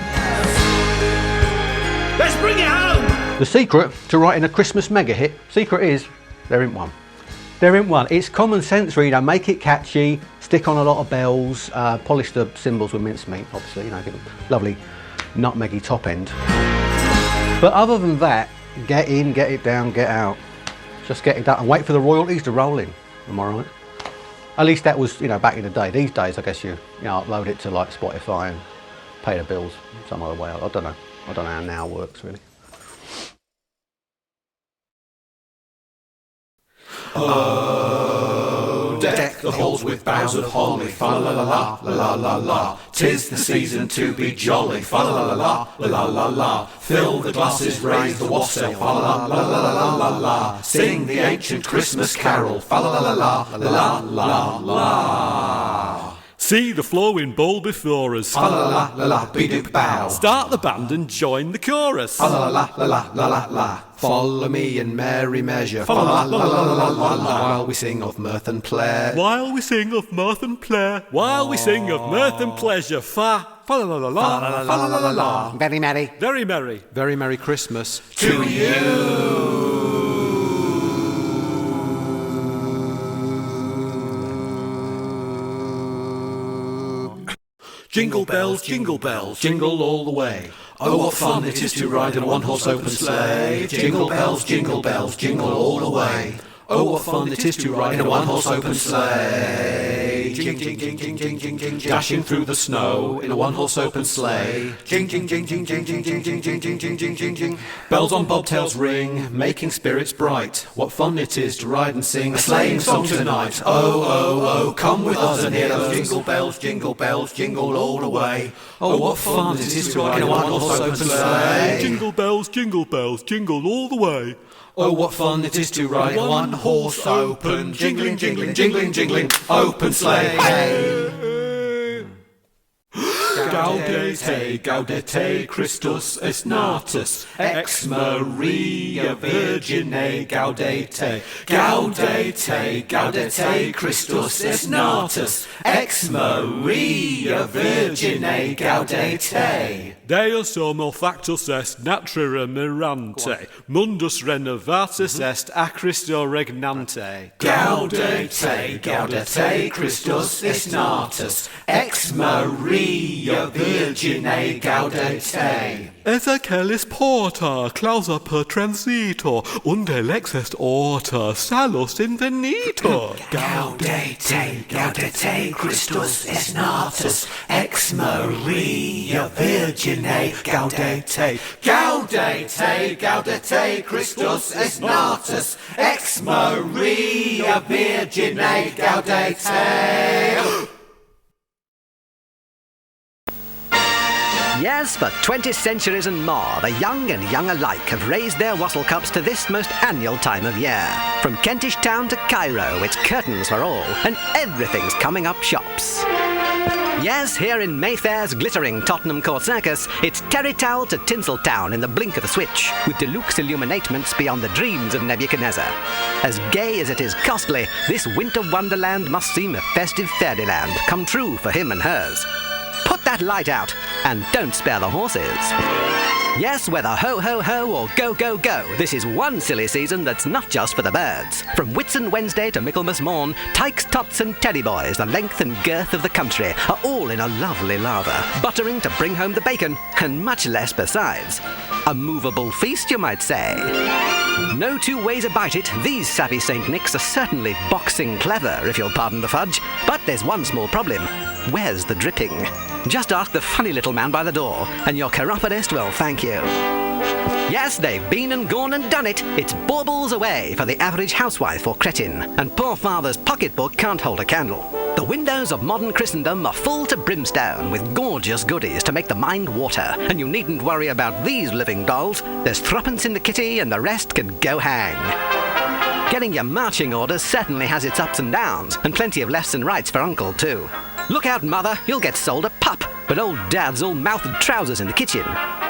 Let's bring it home! The secret to writing a Christmas mega hit, secret is, there ain't one. There ain't one. It's common sense, really. Make it catchy, stick on a lot of bells, polish the cymbals with mincemeat, obviously, you know, give them lovely nutmeggy top end. But other than that, get in, get it down, get out. Just get it done and wait for the royalties to roll in. Am I right? At least that was, you know, back in the day. These days, I guess you know, upload it to like Spotify and pay the bills some other way. I don't know. I don't know how now works, really. Oh, deck the halls with boughs of holly, fa la la la la la la la. 'Tis the season to be jolly, fa la la la la la la la. Fill the glasses, raise the wassail, fa la la la la la la. Sing the ancient Christmas carol, fa la la la la la la. See the flowing bowl before us. Fa la la la la, be-doop bow. Start the band and join the chorus. Fa la la la la la la la. Follow me in merry measure. Fa la la la la la la la. While we sing of mirth and play. While we sing of mirth and play. While we sing of mirth and pleasure. Fa la la la la la la la la. Very merry. Very merry. Very Merry Christmas to you. Jingle bells, jingle all the way. Oh, what fun it is to ride in a one-horse open sleigh. Jingle bells, jingle all the way. Oh, what fun it is to ride in a one-horse open sleigh. Jing, jing, jing, jing, jing, jing, jing, dashing through the snow in a one-horse open sleigh. Jing, jing, jing, jing, jing, jing, jing, jing, jing, jing, jing, jing, jing, jing. Bells on bobtails ring, making spirits bright. What fun it is to ride and sing a sleighing song tonight. Oh, oh, oh, come with us and hear those jingle bells, jingle all the way. Oh, what fun it is to ride in a one-horse open sleigh. Jingle bells, jingle all the way. Oh, what fun it is to ride a one-horse open, jingling, jingling, jingling, jingling, open sleigh. Gaudete, Christus est natus, ex Maria Virgine, gaudete. Gaudete, Christus est natus, ex Maria Virgine, gaudete. Deus homo factus est natura mirante, mundus renovatus est a Christo regnante. Gaudete, Christus est natus, ex Maria Virgine, gaudete. Ezechelis porta, clausa per transitor, unde lex est orta, salus invenitor. Gaudete, Christus est natus, ex Maria Virgine, gaudete. Gaudete, Christus est natus, ex Maria Virgine, gaudete. Yes, for 20 centuries and more, the young and young alike have raised their wattle cups to this most annual time of year. From Kentish town to Cairo, it's curtains for all, and everything's coming up shops. Yes, here in Mayfair's glittering Tottenham Court Circus, it's Terrytown to Tinseltown in the blink of a switch, with deluxe illuminatements beyond the dreams of Nebuchadnezzar. As gay as it is costly, this winter wonderland must seem a festive fairyland come true for him and hers. Put that light out, and don't spare the horses. Yes, whether ho-ho-ho or go-go-go, this is one silly season that's not just for the birds. From Whitsun Wednesday to Michaelmas Morn, tykes, tots and teddy boys, the length and girth of the country, are all in a lovely lather, buttering to bring home the bacon, and much less besides. A movable feast, you might say. No two ways about it, these savvy St. Nics are certainly boxing clever, if you'll pardon the fudge. But there's one small problem. Where's the dripping? Just ask the funny little man by the door, and your chiropodist will thank you. Yes, they've been and gone and done it. It's baubles away for the average housewife or cretin, and poor father's pocketbook can't hold a candle. The windows of modern Christendom are full to brimstone with gorgeous goodies to make the mind water, and you needn't worry about these living dolls. There's threepence in the kitty and the rest can go hang. Getting your marching orders certainly has its ups and downs, and plenty of lefts and rights for Uncle too. Look out, Mother, you'll get sold a pup, but old Dad's all mouth and trousers in the kitchen.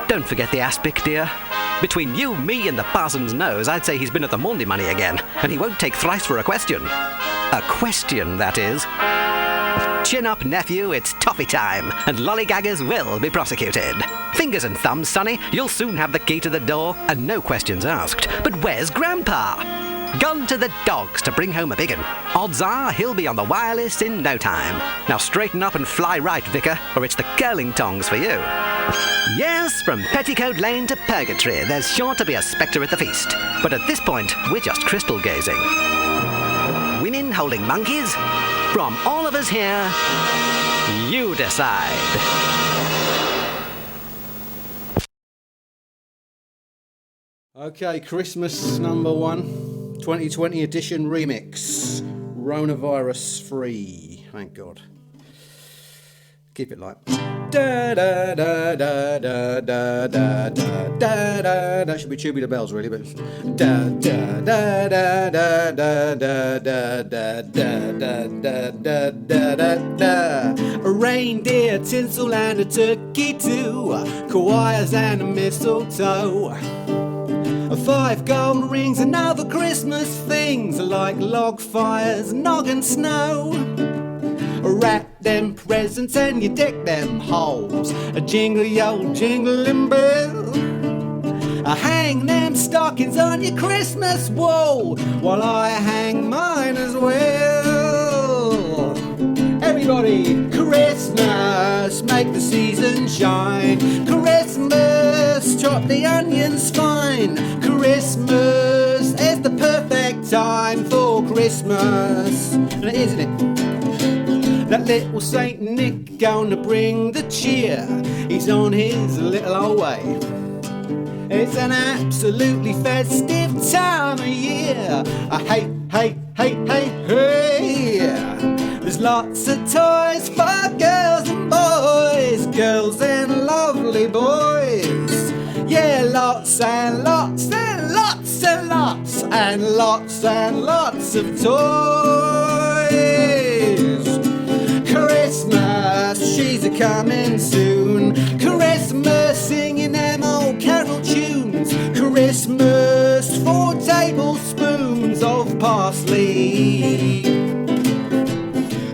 Don't forget the aspic, dear. Between you, me, and the parson's nose, I'd say he's been at the Maundy money again, and he won't take thrice for a question. A question, that is. Chin up, nephew, it's toffee time, and lollygaggers will be prosecuted. Fingers and thumbs, sonny, you'll soon have the key to the door, and no questions asked. But where's Grandpa? Gone to the dogs to bring home a biggin. Odds are he'll be on the wireless in no time. Now straighten up and fly right, Vicar, or it's the curling tongs for you. Yes, from Petticoat Lane to Purgatory, there's sure to be a spectre at the feast. But at this point, we're just crystal gazing. Women holding monkeys? From all of us here, you decide. Okay, Christmas number 1, 2020 edition remix. Coronavirus free, thank God. Keep it light. Da da da da da da da da da da. That should be Tubular Bells, really, but da da da da da da da da da da da da da da da. A reindeer, tinsel, and a turkey too. Koalas and a mistletoe. 5 gold rings and other Christmas things like log fires, nog and snow. Wrap them presents and you deck them holes. A jingle old jingling bell. Hang them stockings on your Christmas wall while I hang mine as well. Everybody, Christmas, make the season shine. Christmas, chop the onions fine. Christmas is the perfect time for Christmas. And it is, isn't it? That little Saint Nick gonna bring the cheer. He's on his little old way. It's an absolutely festive time of year. Hey, hey, hey, hey, hey. There's lots of toys for girls and boys, girls and lovely boys. Yeah, lots and lots and lots and lots and lots and lots of toys. Christmas, she's a-coming soon. Christmas, singing them old carol tunes. Christmas, 4 tablespoons of parsley.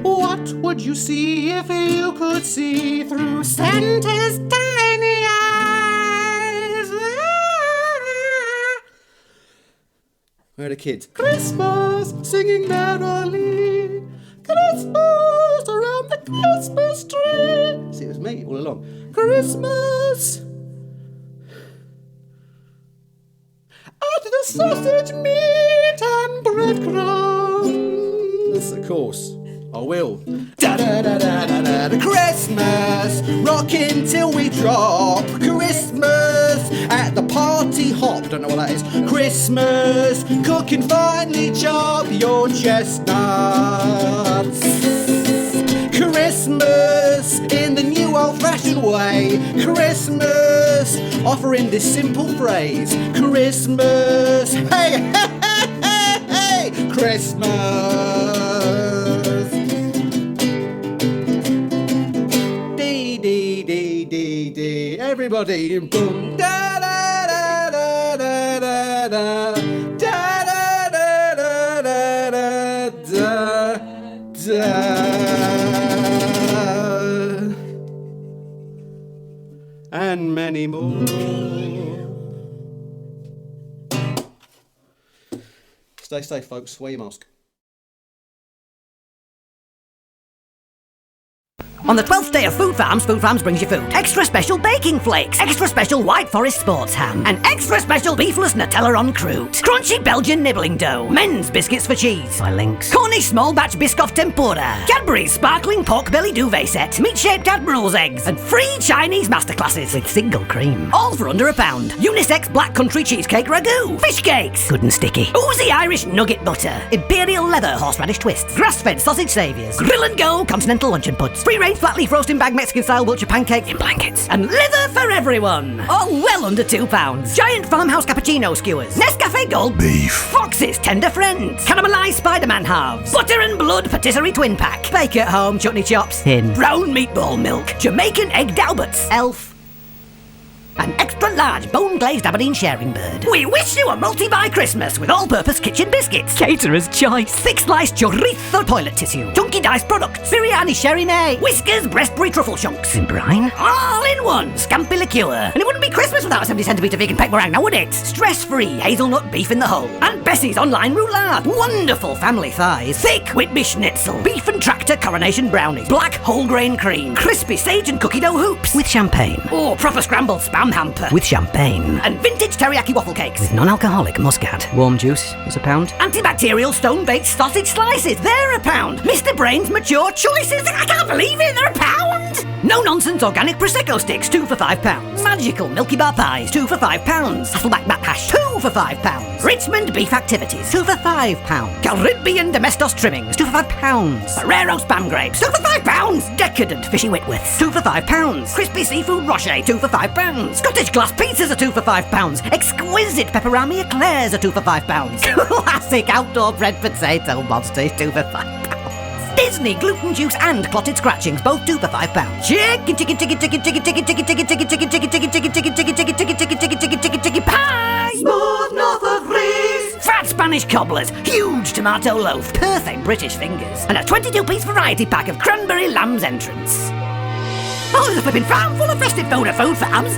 What would you see if you could see through Santa's tiny eyes? Where are the kids? Christmas, singing merrily. Christmas, around the Christmas tree. See, it was me all along. Christmas. At the sausage, meat and breadcrumbs. Of course. I will. Da da da da da da da. Christmas, rockin' till we drop. Christmas at the party hop. Don't know what that is. Christmas, cooking finely chop your chestnuts. Christmas in the new old-fashioned way. Christmas, offering this simple phrase. Christmas, hey, hey, hey, hey, hey. Christmas. bloody boom. Da da da da da da da da da da da da. And many more. Stay safe, folks. Wear your mask. On the 12th day of Food Farms brings you food. Extra special baking flakes, extra special White Forest sports ham, and extra special beefless Nutella on croûte. Crunchy Belgian nibbling dough, men's biscuits for cheese, by Lynx. Cornish small batch Biscoff tempura, Cadbury's sparkling pork belly duvet set, meat-shaped Admiral's eggs, and free Chinese masterclasses with single cream. All for under £1. Unisex black country cheesecake ragu, fish cakes, good and sticky, oozy Irish nugget butter, imperial leather horseradish twists, grass-fed sausage saviours, grill and go continental luncheon puds, free-range flat leaf roasting bag Mexican style Wiltshire pancakes in blankets, and liver for everyone. All well under £2. Giant farmhouse cappuccino skewers, Nescafe Gold beef, Fox's tender friends, caramelised Spider-Man halves, butter and blood patisserie twin pack, bake at home chutney chops, thin, brown meatball milk, Jamaican egg Dalberts, Elf, an extra large bone glazed Aberdeen sharing bird. We wish you a multi-buy Christmas with all-purpose kitchen biscuits, caterer's choice, thick sliced chorizo toilet tissue, chunky diced products, biryani sherry may, Whiskers breastberry truffle chunks in brine, all in one scampi liqueur. And it wouldn't be Christmas without a 70cm vegan peg meringue now, would it? Stress-free hazelnut beef in the hole, and Bessie's online roulade, wonderful family thighs, thick Whitby schnitzel, beef and tractor coronation brownies, black whole grain cream, crispy sage and cookie dough hoops with champagne, or proper scrambled spam hamper with champagne, and vintage teriyaki waffle cakes with non-alcoholic muscat. Warm juice is £1. Antibacterial stone-baked sausage slices, they're £1. Mr. Brain's mature choices, I can't believe it, they're £1. No-nonsense organic Prosecco sticks, 2 for £5. Magical Milky Bar pies, 2 for £5. Hasselback bat hash, 2 for £5. Richmond beef activities, 2 for £5. Caribbean domestos trimmings, 2 for £5. Ferrero spam grapes, 2 for £5. Decadent fishy Whitworths, 2 for £5. Crispy seafood rocher, 2 for £5. Scottish glass pizzas are 2 for £5. Exquisite pepperami eclairs are 2 for £5. Classic outdoor bread potato monsters, 2 for £5. Disney gluten juice and clotted scratchings, both 2 for £5. Chicken pie, smooth Norfolk grease, fat Spanish cobblers, huge tomato loaf, perfect British fingers, and a 22-piece variety pack of cranberry lamb's entrance. Oh, there's a flipping farm full of festive food for hams.